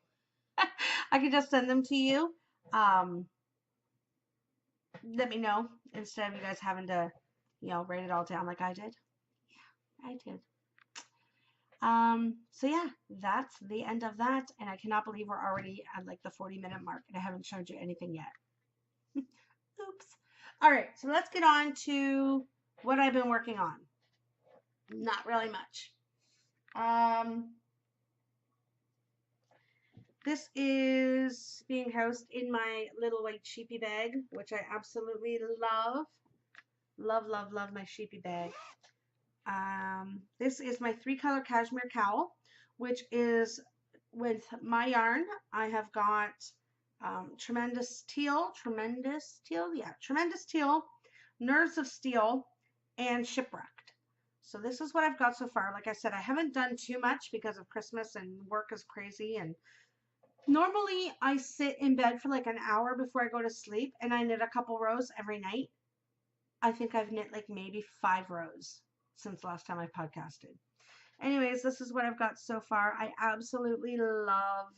I can just send them to you. Let me know instead of you guys having to, write it all down like I did. Yeah, I did. So yeah, that's the end of that. And I cannot believe we're already at like the 40-minute mark and I haven't showed you anything yet. Oops. All right, so let's get on to what I've been working on. Not really much. This is being housed in my little white sheepy bag, which I absolutely love. Love, love, love my sheepy bag. This is my 3-color cashmere cowl, which is with my yarn. I have got tremendous teal, nerves of steel, and shipwrecked. So this is what I've got so far. Like I said, I haven't done too much because of Christmas and work is crazy. And normally I sit in bed for like an hour before I go to sleep and I knit a couple rows every night. I think I've knit like maybe 5 rows since last time I podcasted. Anyways, this is what I've got so far. I absolutely love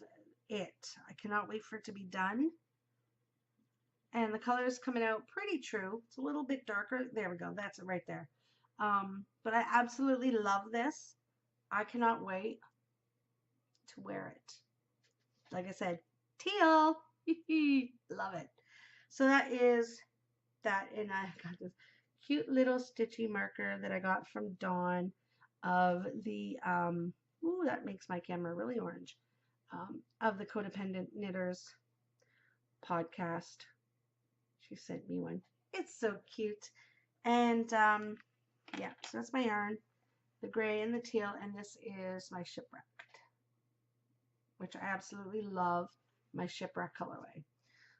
it. I cannot wait for it to be done. And the color is coming out pretty true. It's a little bit darker. There we go. That's it right there. But I absolutely love this. I cannot wait to wear it. Like I said, teal. Love it. So that is that. And I got this cute little stitchy marker that I got from Dawn of the, ooh, that makes my camera really orange, of the Codependent Knitters podcast. She sent me one. It's so cute. And yeah, so that's my yarn, the gray and the teal, and this is my Shipwrecked, which I absolutely love, my Shipwreck colorway.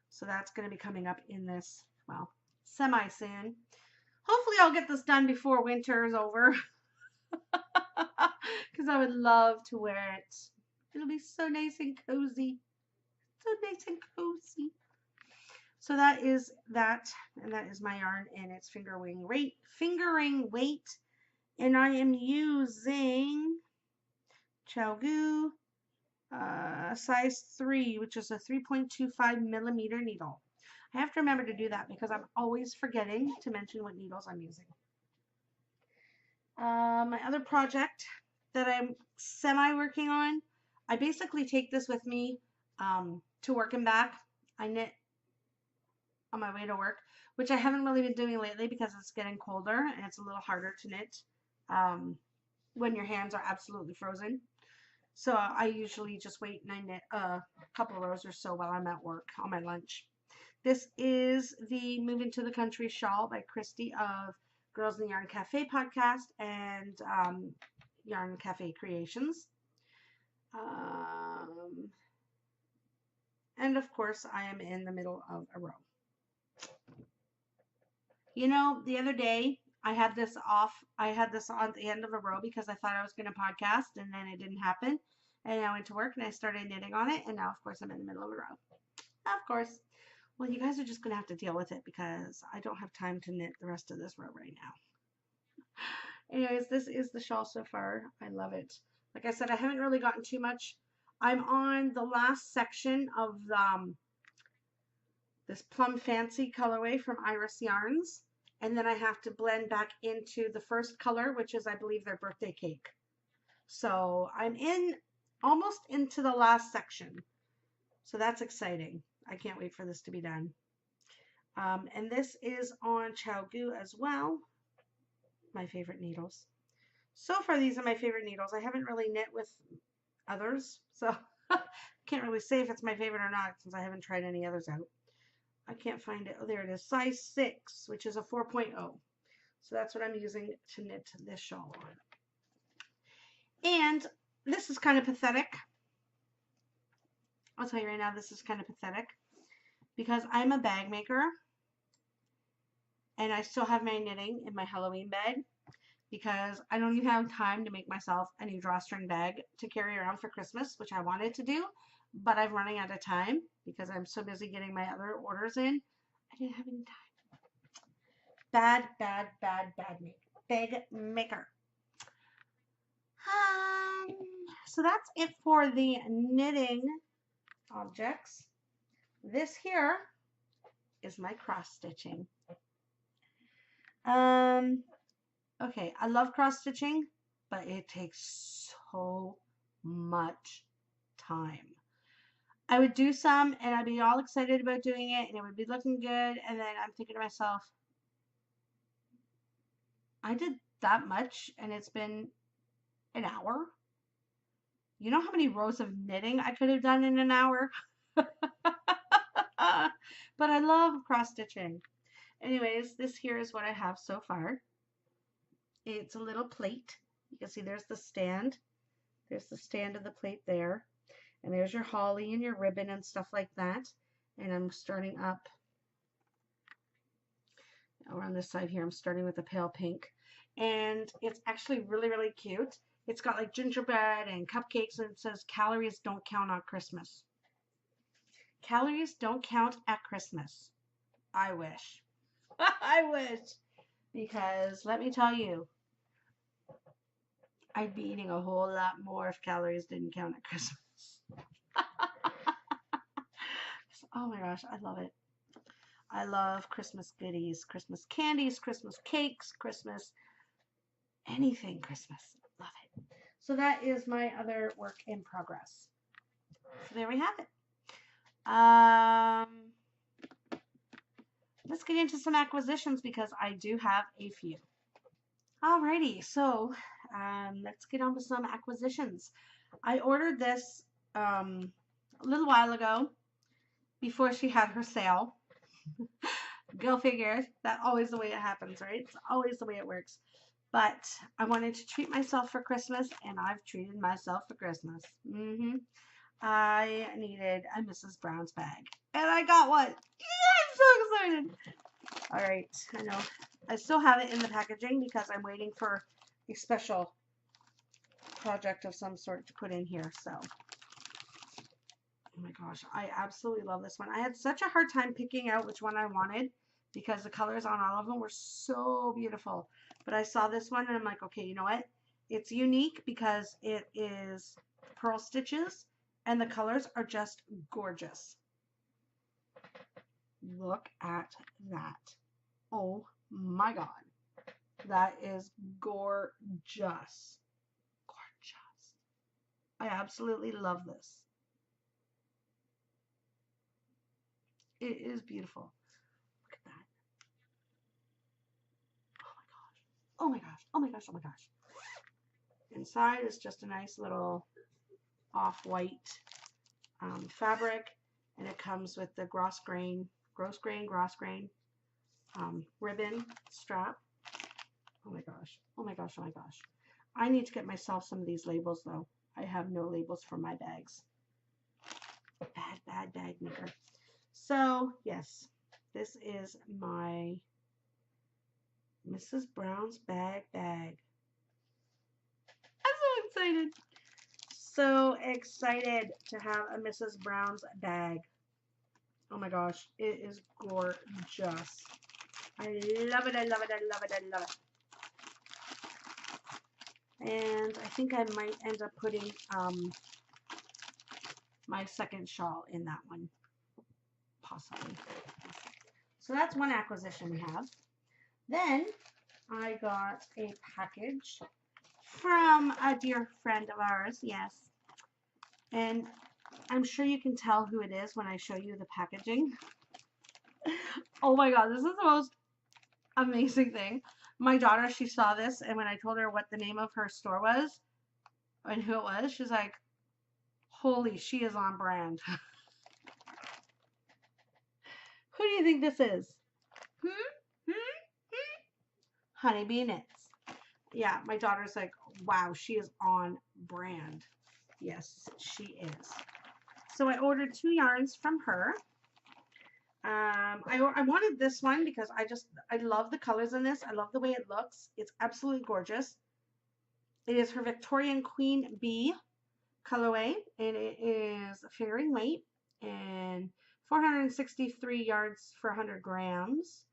So that's going to be coming up in this, well, semi soon. Hopefully I'll get this done before winter is over because I would love to wear it. It'll be so nice and cozy. So nice and cozy. So that is that, and that is my yarn, and it's fingering weight, and I am using Chalgu size 3, which is a 3.25 millimeter needle. I have to remember to do that because I'm always forgetting to mention what needles I'm using. My other project that I'm semi-working on, I basically take this with me to work and back. I knit on my way to work, which I haven't really been doing lately because it's getting colder and it's a little harder to knit when your hands are absolutely frozen. So I usually just wait and I knit a couple rows or so while I'm at work on my lunch. This is the Moving to the Country shawl by Christy of Girls in the Yarn Cafe podcast and Yarn Cafe Creations. And of course, I am in the middle of a row. You know, the other day I had this off. I had this on the end of a row because I thought I was going to podcast and then it didn't happen. And I went to work and I started knitting on it. And now, of course, I'm in the middle of a row. Of course. Well, you guys are just going to have to deal with it because I don't have time to knit the rest of this row right now. Anyways, this is the shawl so far. I love it. Like I said, I haven't really gotten too much. I'm on the last section of this Plum Fancy colorway from Iris Yarns. And then I have to blend back into the first color, which is, I believe, their birthday cake. So I'm almost into the last section. So that's exciting. I can't wait for this to be done. And this is on Chalgu as well. My favorite needles. So far, these are my favorite needles. I haven't really knit with others, so can't really say if it's my favorite or not since I haven't tried any others out. I can't find it. Oh, there it is. Size 6, which is a 4.0. So that's what I'm using to knit this shawl on. And this is kind of pathetic. I'll tell you right now, this is kind of pathetic because I'm a bag maker and I still have my knitting in my Halloween bag because I don't even have time to make myself a new drawstring bag to carry around for Christmas, which I wanted to do, but I'm running out of time because I'm so busy getting my other orders in. I didn't have any time. Bad bag maker. So that's it for the knitting objects. This here is my cross stitching. Okay, I love cross stitching, but it takes so much time. I would do some and I'd be all excited about doing it and it would be looking good. And then I'm thinking to myself, I did that much and it's been an hour. You know how many rows of knitting I could have done in an hour? But I love cross stitching. Anyways, this here is what I have so far. It's a little plate. You can see there's the stand. There's the stand of the plate there. And there's your holly and your ribbon and stuff like that. And I'm starting up around this side here. I'm starting with a pale pink. And it's actually really, really cute. It's got like gingerbread and cupcakes and it says calories don't count on Christmas. Calories don't count at Christmas. I wish. I wish. Because let me tell you, I'd be eating a whole lot more if calories didn't count at Christmas. Oh my gosh, I love it. I love Christmas goodies, Christmas candies, Christmas cakes, Christmas, anything Christmas. Love it. So that is my other work in progress. So there we have it. Let's get into some acquisitions because I do have a few. Alrighty, so let's get on to some acquisitions. I ordered this a little while ago before she had her sale. Go figure. That's always the way it happens, right? It's always the way it works. But I wanted to treat myself for Christmas, and I've treated myself for Christmas. I needed a Mrs. Brown's bag, and I got one. Yeah, I'm so excited. All right, I know. I still have it in the packaging because I'm waiting for a special project of some sort to put in here. So, oh my gosh, I absolutely love this one. I had such a hard time picking out which one I wanted because the colors on all of them were so beautiful. But I saw this one and I'm like, okay, you know what? It's unique because it is pearl stitches and the colors are just gorgeous. Look at that. Oh my God. That is gorgeous. Gorgeous. I absolutely love this. It is beautiful. Look at that. Oh my gosh. Oh my gosh. Oh my gosh. Inside is just a nice little off-white fabric, and it comes with the gross grain ribbon strap. Oh my gosh. Oh my gosh. Oh my gosh. I need to get myself some of these labels though. I have no labels for my bags. Bad bag maker. So yes, this is my Mrs. Brown's bag. I'm so excited. So excited to have a Mrs. Brown's bag. Oh my gosh, it is gorgeous. I love it, I love it, I love it, I love it. And I think I might end up putting my second shawl in that one. Possibly. So that's one acquisition we have. Then I got a package from a dear friend of ours, yes. And I'm sure you can tell who it is when I show you the packaging. Oh my God, this is the most amazing thing. My daughter, she saw this, and when I told her what the name of her store was and who it was, she's like, holy, she is on brand. Who do you think this is? Honeybee Knits. Yeah, my daughter's like, wow, she is on brand. Yes, she is. So I ordered 2 yarns from her. I wanted this one because I love the colors in this. I love the way it looks. It's absolutely gorgeous. It is her Victorian Queen B colorway, and it is fairy weight and 463 yards for 100 grams,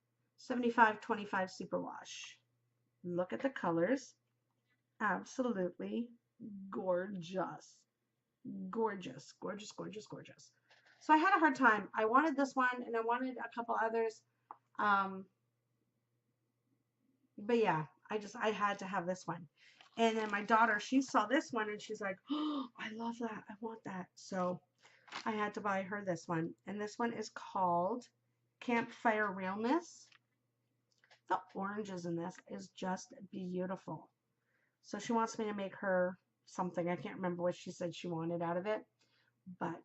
75-25 superwash. Look at the colors. Absolutely gorgeous. Gorgeous, gorgeous, gorgeous, gorgeous. So I had a hard time. I wanted this one and I wanted a couple others. But yeah, I had to have this one. And then my daughter, she saw this one and she's like, oh, I love that. I want that. So I had to buy her this one. And this one is called Campfire Realness. The oranges in this is just beautiful. So she wants me to make her something. I can't remember what she said she wanted out of it. But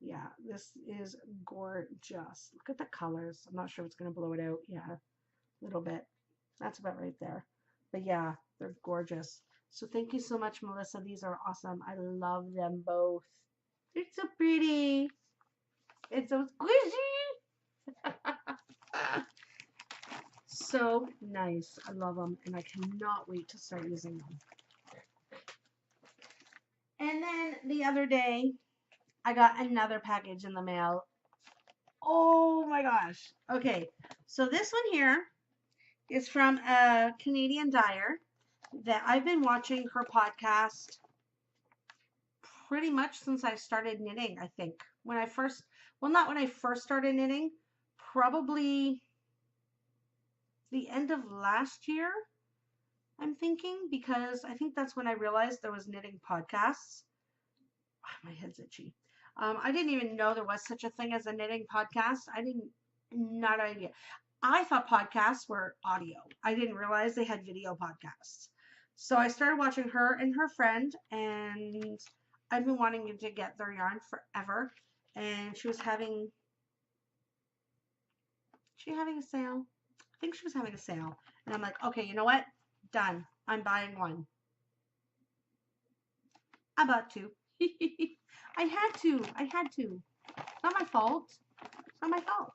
yeah, this is gorgeous. Look at the colors. I'm not sure if it's going to blow it out. Yeah, a little bit. That's about right there. But yeah, they're gorgeous. So thank you so much, Melissa. These are awesome. I love them both. They're so pretty. It's so squishy. So nice. I love them, and I cannot wait to start using them. And then the other day, I got another package in the mail. Oh my gosh. Okay, so this one here is from a Canadian Dyer that I've been watching her podcast pretty much since I started knitting, I think. When I first, well, not when I first started knitting, probably the end of last year, I'm thinking, because I think that's when I realized there was knitting podcasts. Oh, my head's itchy. I didn't even know there was such a thing as a knitting podcast. Not an idea. I thought podcasts were audio. I didn't realize they had video podcasts. So I started watching her and her friend, and I've been wanting to get their yarn forever. And she was having a sale? I think she was having a sale. And I'm like, okay, you know what? Done. I'm buying one. I bought two. I had to. It's not my fault. It's not my fault.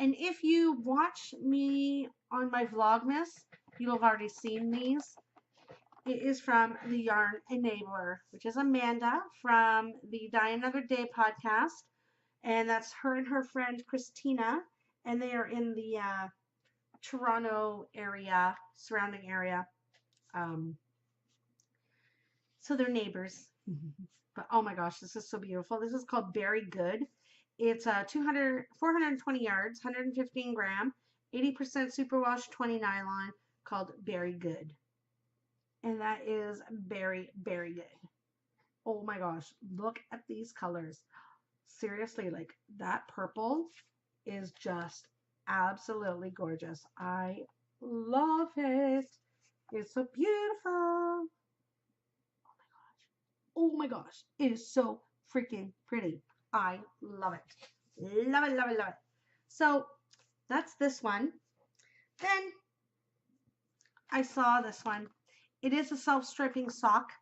And if you watch me on my Vlogmas, you'll have already seen these. It is from the Yarn Enabler, which is Amanda from the Dye Another Day podcast. And that's her and her friend Christina. And they are in the Toronto area, surrounding area. So they're neighbors. But oh my gosh, this is so beautiful. This is called Very Good. It's 420 yards, 115 gram, 80% superwash, 20 nylon, called Very Good. And that is very, very good. Oh my gosh, look at these colors. Seriously, like that purple is just absolutely gorgeous. I love it. It's so beautiful. Oh my gosh, it is so freaking pretty. I love it. Love it, love it, love it. So that's this one. Then I saw this one. It is a self-striping sock,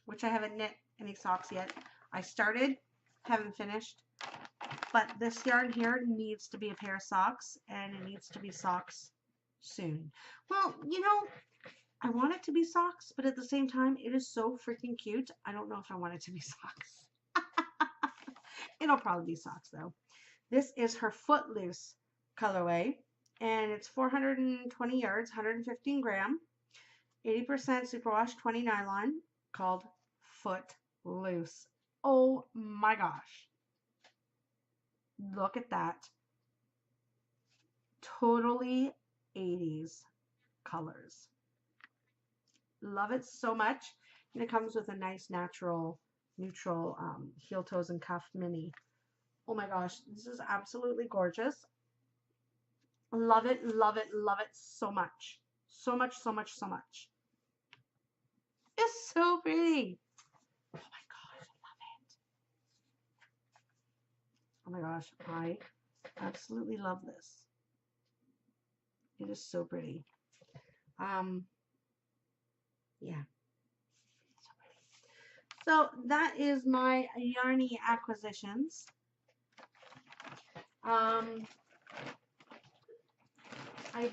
which I haven't knit any socks yet. I started, haven't finished. But this yarn here needs to be a pair of socks, and it needs to be socks soon. Well, you know, I want it to be socks, but at the same time, it is so freaking cute. I don't know if I want it to be socks. It'll probably be socks, though. This is her Footloose colorway, and it's 420 yards, 115 gram, 80% superwash, 20 nylon, called Footloose. Oh my gosh. Look at that. Totally 80s colors. Love it so much. And it comes with a nice neutral heel toes and cuff mini. Oh my gosh, this is absolutely gorgeous. Love it, love it, love it so much. So much, so much, so much. It's so pretty. Oh my gosh, I love it. Oh my gosh, I absolutely love this. It is so pretty. Yeah. So that is my Yarny Acquisitions. I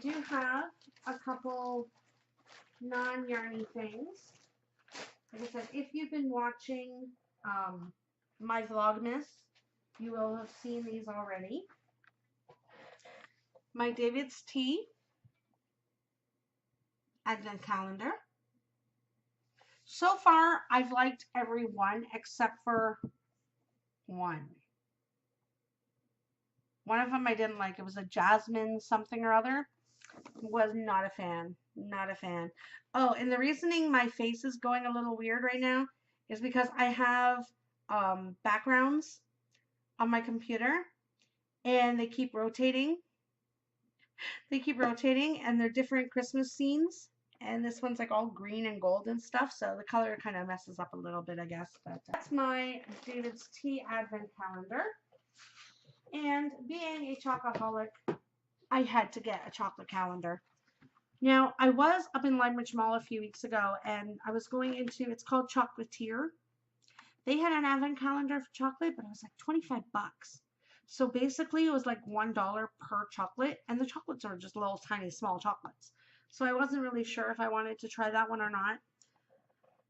do have a couple non-yarny things. Like I said, if you've been watching my Vlogmas, you will have seen these already. My David's Tea Advent Calendar. So far, I've liked every one except for one. One of them I didn't like. It was a jasmine something or other. Was not a fan. Not a fan. Oh, and the reasoning my face is going a little weird right now is because I have backgrounds on my computer and they keep rotating. They keep rotating and they're different Christmas scenes. And this one's like all green and gold and stuff. So the color kind of messes up a little bit, I guess. But that's my David's Tea Advent Calendar. And being a chocoholic, I had to get a chocolate calendar. Now, I was up in Lime Ridge Mall a few weeks ago and I was going into, it's called Chocolatier. They had an advent calendar for chocolate, but it was like 25 bucks. So basically it was like $1 per chocolate, and the chocolates are just little tiny small chocolates. So I wasn't really sure if I wanted to try that one or not.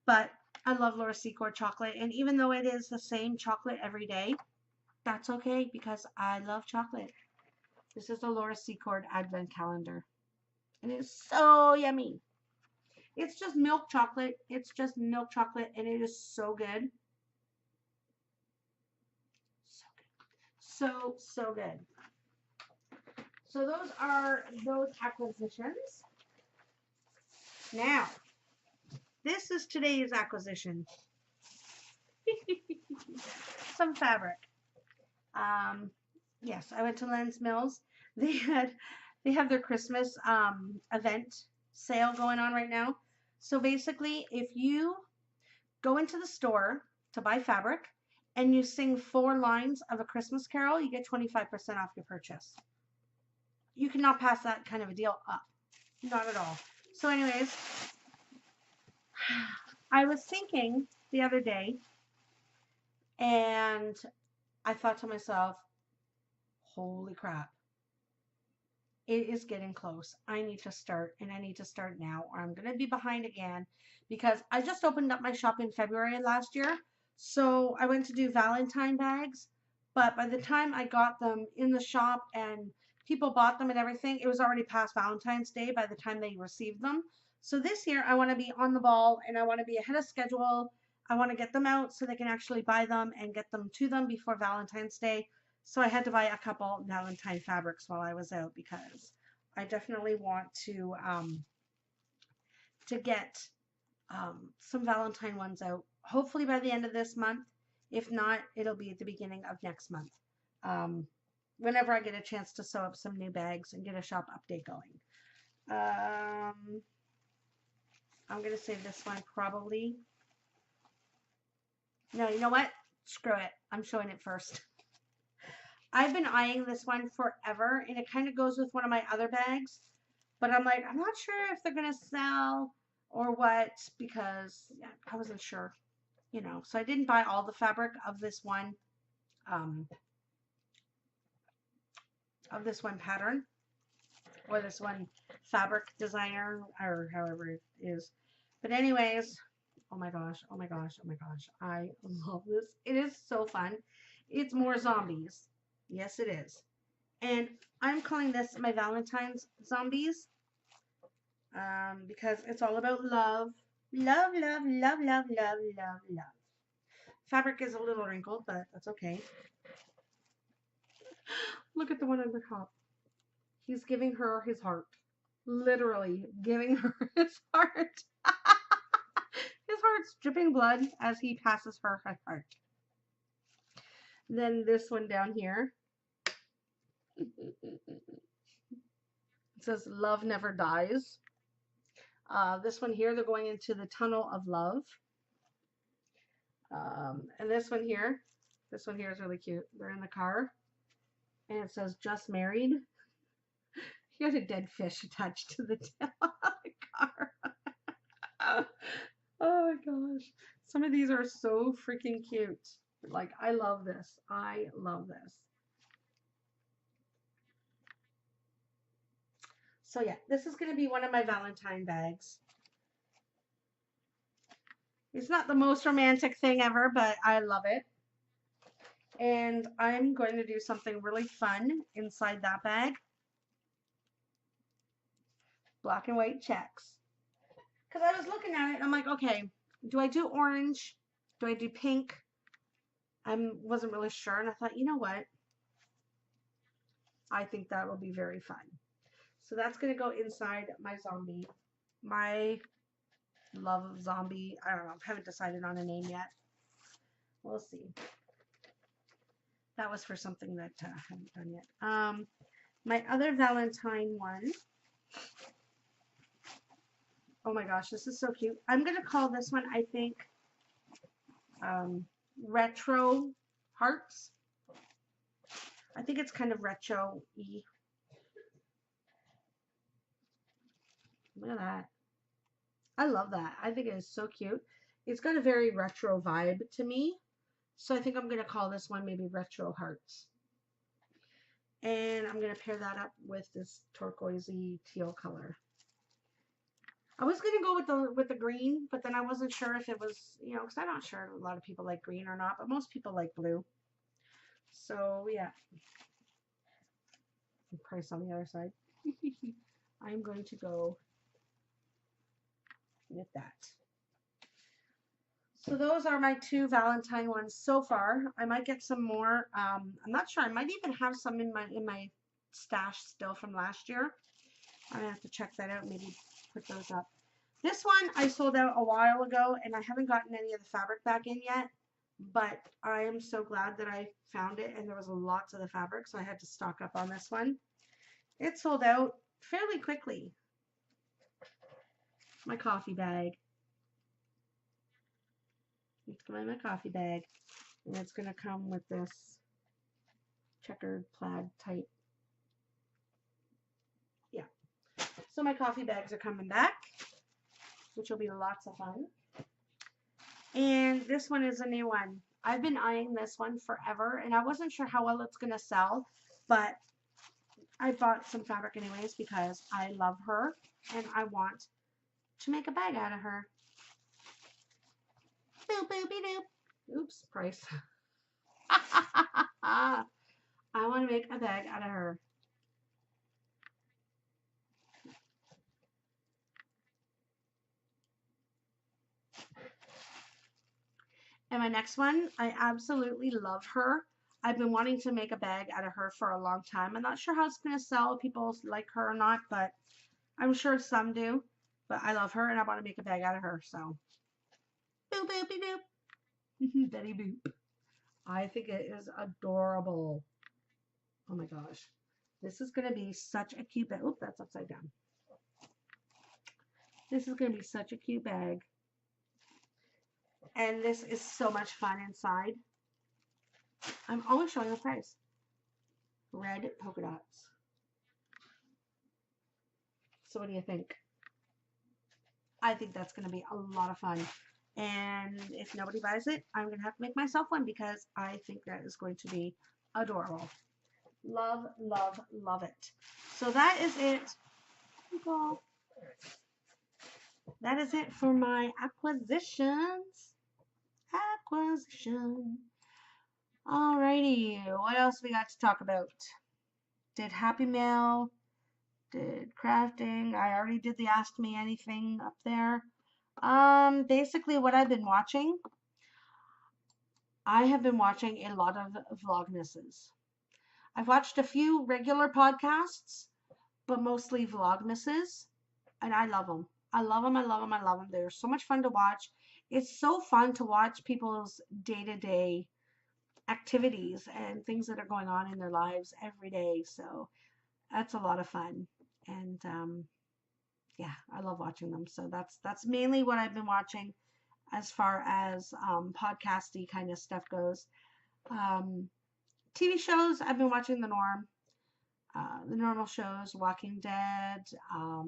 But I love Laura Secord chocolate, and even though it is the same chocolate every day, that's okay because I love chocolate. This is the Laura Secord Advent Calendar. And it's so yummy. It's just milk chocolate. It's just milk chocolate, and it is so good. So good. So those are those acquisitions. Now, this is today's acquisition. Some fabric. Yes, I went to Lens Mills. They have their Christmas event sale going on right now. So basically, if you go into the store to buy fabric and you sing 4 lines of A Christmas Carol, you get 25% off your purchase. You cannot pass that kind of a deal up. Not at all. So anyways, I was thinking the other day, and I thought to myself, holy crap. It is getting close. I need to start, and I need to start now, or I'm going to be behind again, because I just opened up my shop in February last year. So I went to do Valentine bags, but by the time I got them in the shop and people bought them and everything, it was already past Valentine's Day by the time they received them. So this year I want to be on the ball and I want to be ahead of schedule. I want to get them out so they can actually buy them and get them to them before Valentine's Day. So I had to buy a couple Valentine fabrics while I was out because I definitely want to get some Valentine ones out. Hopefully by the end of this month. If not, it'll be at the beginning of next month. Whenever I get a chance to sew up some new bags and get a shop update going. I'm going to save this one probably. No, you know what? Screw it. I'm showing it first. I've been eyeing this one forever, and it kind of goes with one of my other bags. But I'm like, I'm not sure if they're going to sell or what, because yeah, I wasn't sure, you know. So I didn't buy all the fabric of this one pattern, or this one fabric designer, or however it is. But anyways, oh my gosh, oh my gosh, oh my gosh, I love this. It is so fun. It's more zombies. Yes, it is. And I'm calling this my Valentine's Zombies because it's all about love. Love, love, love, love, love, love, love. Fabric is a little wrinkled, but that's okay. Look at the one on the top. He's giving her his heart. Literally giving her his heart. His heart's dripping blood as he passes her his heart. Then this one down here. It says love never dies. This one here, they're going into the tunnel of love. And this one here is really cute. They're in the car. And it says just married. He had a dead fish attached to the tail of the car. Oh my gosh. Some of these are so freaking cute. Like, I love this. I love this. So yeah, this is going to be one of my Valentine bags. It's not the most romantic thing ever, but I love it. And I'm going to do something really fun inside that bag. Black and white checks. Because I was looking at it and I'm like, okay, do I do orange? Do I do pink? I wasn't really sure, and I thought, you know what? I think that will be very fun. So that's going to go inside my zombie My love of zombie. I don't know. Haven't decided on a name yet. We'll see. That was for something that I haven't done yet. My other Valentine one. Oh my gosh, this is so cute. I'm going to call this one, I think, Retro Hearts. I think it's kind of retro-y. Look at that. I love that. I think it is so cute. It's got a very retro vibe to me. So I think I'm going to call this one maybe Retro Hearts. And I'm going to pair that up with this turquoisey teal color. I was going to go with the green, but then I wasn't sure if it was, you know, because I'm not sure a lot of people like green or not, but most people like blue. So, yeah. Price on the other side. I'm going to go with that. So those are my two Valentine ones so far. I might get some more. I'm not sure. I might even have some in my stash still from last year. I'm gonna have to check that out. Maybe put those up. This one I sold out a while ago, and I haven't gotten any of the fabric back in yet. But I am so glad that I found it, and there was lots of the fabric, so I had to stock up on this one. It sold out fairly quickly. My coffee bag. It's going in my coffee bag, and it's going to come with this checkered plaid type. Yeah. So my coffee bags are coming back, which will be lots of fun. And this one is a new one. I've been eyeing this one forever, and I wasn't sure how well it's going to sell, but I bought some fabric anyways because I love her, and I want to make a bag out of her. Boop, boopy doop. Oops, price. I want to make a bag out of her. And my next one, I absolutely love her. I've been wanting to make a bag out of her for a long time. I'm not sure how it's going to sell, if people like her or not, but I'm sure some do. But I love her, and I want to make a bag out of her, so. Boop, boopy doop. Betty boop. I think it is adorable. Oh my gosh. This is going to be such a cute bag. Oop, that's upside down. This is going to be such a cute bag. And this is so much fun inside. I'm always showing the price. Red polka dots. So what do you think? I think that's going to be a lot of fun. And if nobody buys it, I'm going to have to make myself one because I think that is going to be adorable. Love, love, love it. So that is it. That is it for my acquisitions. Alrighty, what else we got to talk about? Did Happy Mail, did crafting. I already did the Ask Me Anything up there. Basically what I've been watching, I have been watching a lot of Vlogmases. I've watched a few regular podcasts, but mostly Vlogmases, and I love them. I love them, I love them, I love them. They're so much fun to watch. It's so fun to watch people's day-to-day activities and things that are going on in their lives every day. So that's a lot of fun. And yeah, I love watching them. So that's mainly what I've been watching as far as podcasty kind of stuff goes. TV shows, I've been watching the normal shows, Walking Dead. Oh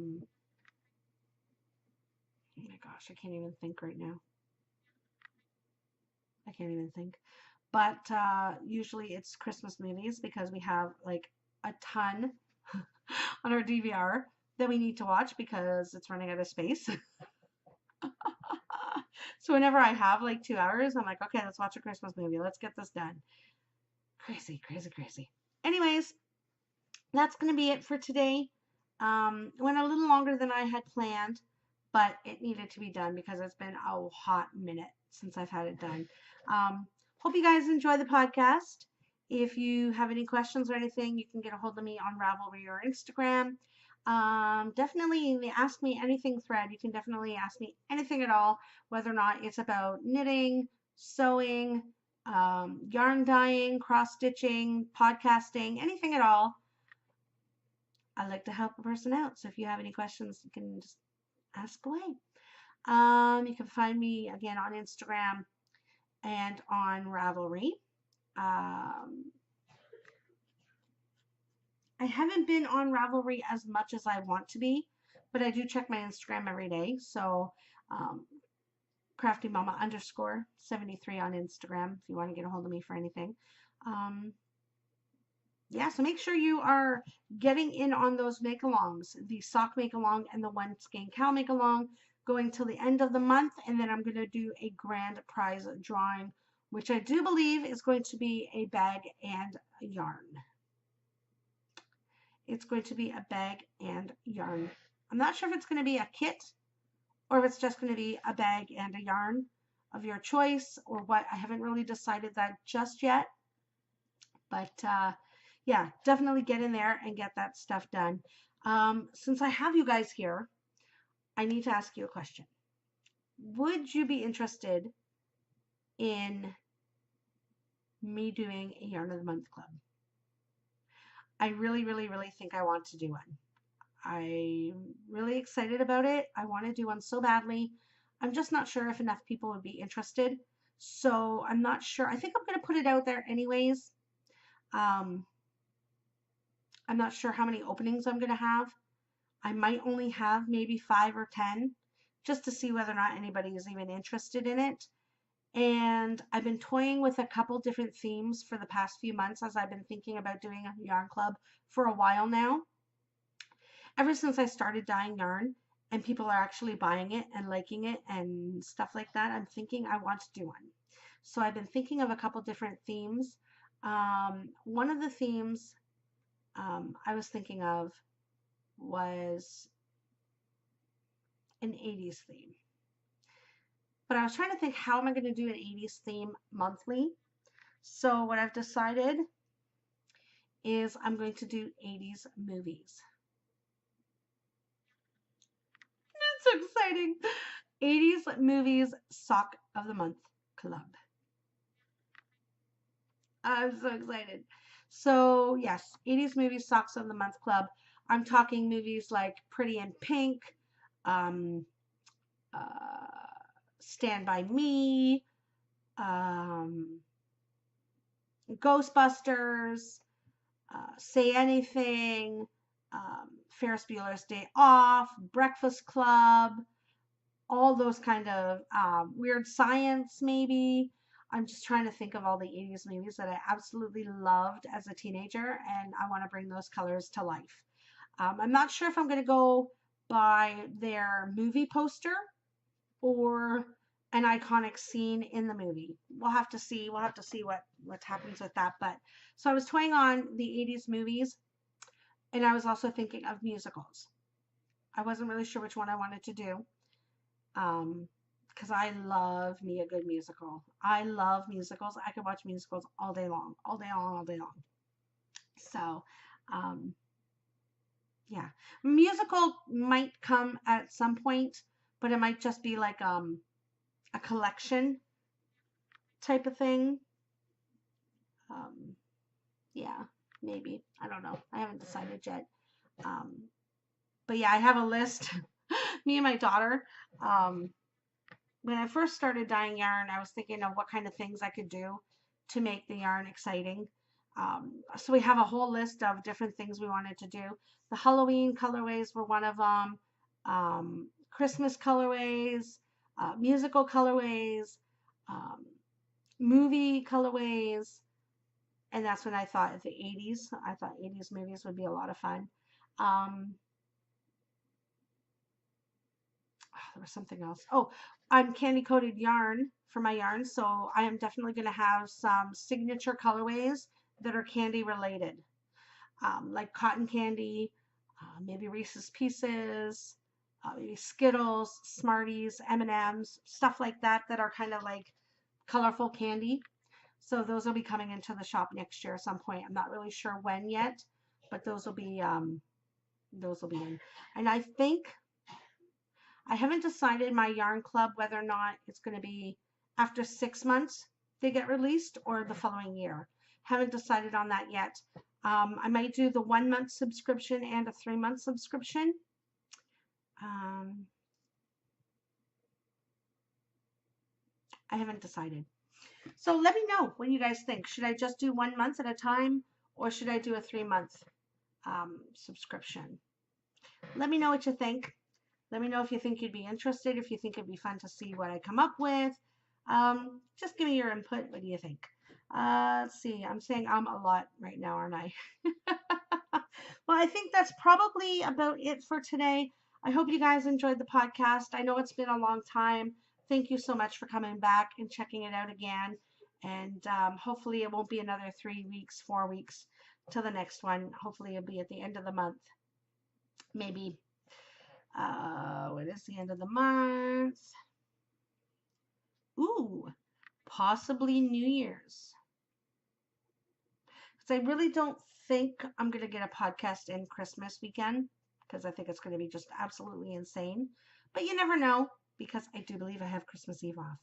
my gosh, I can't even think right now. I can't even think. But usually it's Christmas movies because we have like a ton on our DVR that we need to watch because it's running out of space. So whenever I have like 2 hours, I'm like, okay, let's watch a Christmas movie. Let's get this done. Crazy, crazy, crazy. Anyways, that's going to be it for today. Went a little longer than I had planned, but it needed to be done because it's been a hot minute since I've had it done. Hope you guys enjoy the podcast. If you have any questions or anything, you can get a hold of me on Ravelry or Instagram. Definitely in the Ask Me Anything thread, you can definitely ask me anything at all, whether or not it's about knitting, sewing, yarn dyeing, cross stitching, podcasting, anything at all. I like to help a person out. So if you have any questions, you can just ask away. You can find me again on Instagram and on Ravelry. I haven't been on Ravelry as much as I want to be, but I do check my Instagram every day. So Crafty Momma _ 73 on Instagram if you want to get a hold of me for anything. Yeah, so make sure you are getting in on those make-alongs, the sock make-along and the one Skein Cowl make-along, going till the end of the month, and then I'm going to do a grand prize drawing, which I do believe is going to be a bag and a yarn. It's going to be a bag and yarn. I'm not sure if it's going to be a kit or if it's just going to be a bag and a yarn of your choice or what. I haven't really decided that just yet. But yeah, definitely get in there and get that stuff done. Since I have you guys here, I need to ask you a question. Would you be interested in me doing a Yarn of the Month club? I really, really, really think I want to do one. I'm really excited about it. I want to do one so badly. I'm just not sure if enough people would be interested. So I'm not sure. I think I'm going to put it out there anyways. I'm not sure how many openings I'm going to have. I might only have maybe 5 or 10 just to see whether or not anybody is even interested in it. And I've been toying with a couple different themes for the past few months as I've been thinking about doing a yarn club for a while now. Ever since I started dyeing yarn and people are actually buying it and liking it and stuff like that, I'm thinking I want to do one. So I've been thinking of a couple different themes. One of the themes I was thinking of was an 80s theme. But I was trying to think, how am I going to do an 80s theme monthly? So what I've decided is I'm going to do 80s movies. That's so exciting. 80s movies sock of the month club. I'm so excited. So yes, 80s movies socks of the month club. I'm talking movies like Pretty in Pink, Stand By Me, Ghostbusters, Say Anything, Ferris Bueller's Day Off, Breakfast Club, all those kind of Weird Science maybe. I'm just trying to think of all the 80s movies that I absolutely loved as a teenager, and I want to bring those colors to life. I'm not sure if I'm going to go by their movie poster or an iconic scene in the movie. We'll have to see. We'll have to see what happens with that. But so I was toying on the 80s movies, and I was also thinking of musicals. I wasn't really sure which one I wanted to do. Because I love me a good musical. I love musicals. I could watch musicals all day long, all day long, all day long. So, yeah, musical might come at some point, but it might just be like a collection type of thing. Yeah, maybe. I don't know. I haven't decided yet. But yeah, I have a list. Me and my daughter. When I first started dyeing yarn, I was thinking of what kind of things I could do to make the yarn exciting. So we have a whole list of different things we wanted to do. The Halloween colorways were one of them. Christmas colorways, musical colorways, movie colorways. And that's when I thought of the 80s. I thought 80s movies would be a lot of fun. There was something else. Oh, I'm candy coated yarn for my yarn, so I am definitely going to have some signature colorways that are candy related, like cotton candy, maybe Reese's Pieces, maybe Skittles, Smarties, M&Ms, stuff like that that are kind of like colorful candy. So those will be coming into the shop next year at some point. I'm not really sure when yet, but those will be those will be in. And I think I haven't decided my yarn club whether or not it's going to be after 6 months they get released or the following year. Haven't decided on that yet. I might do the 1 month subscription and a 3 month subscription. I haven't decided. So let me know what you guys think. Should I just do 1 month at a time or should I do a 3 month subscription? Let me know what you think. Let me know if you think you'd be interested, if you think it'd be fun to see what I come up with. Just give me your input. What do you think? Let's see. I'm saying a lot right now, aren't I? Well, I think that's probably about it for today. I hope you guys enjoyed the podcast. I know it's been a long time. Thank you so much for coming back and checking it out again. And hopefully it won't be another 3 weeks, 4 weeks till the next one. Hopefully it'll be at the end of the month. Maybe, what is the end of the month? Ooh, possibly New Year's. Because I really don't think I'm going to get a podcast in Christmas weekend because I think it's going to be just absolutely insane. But you never know because I do believe I have Christmas Eve off.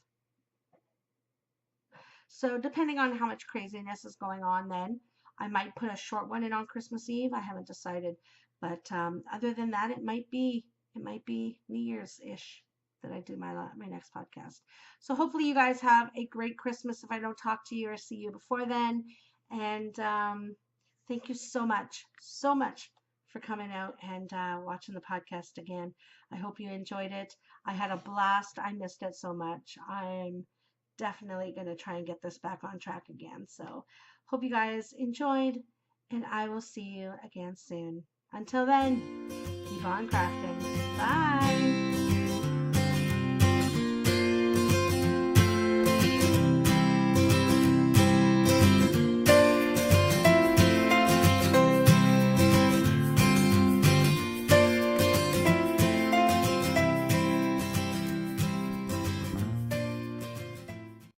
So depending on how much craziness is going on then, I might put a short one in on Christmas Eve. I haven't decided. But other than that, it might be New Year's-ish that I do my next podcast. So hopefully you guys have a great Christmas if I don't talk to you or see you before then. And thank you so much for coming out and watching the podcast again. I hope you enjoyed it. I had a blast. I missed it so much. I'm definitely going to try and get this back on track again. So hope you guys enjoyed, and I will see you again soon. Until then, keep on crafting. Bye.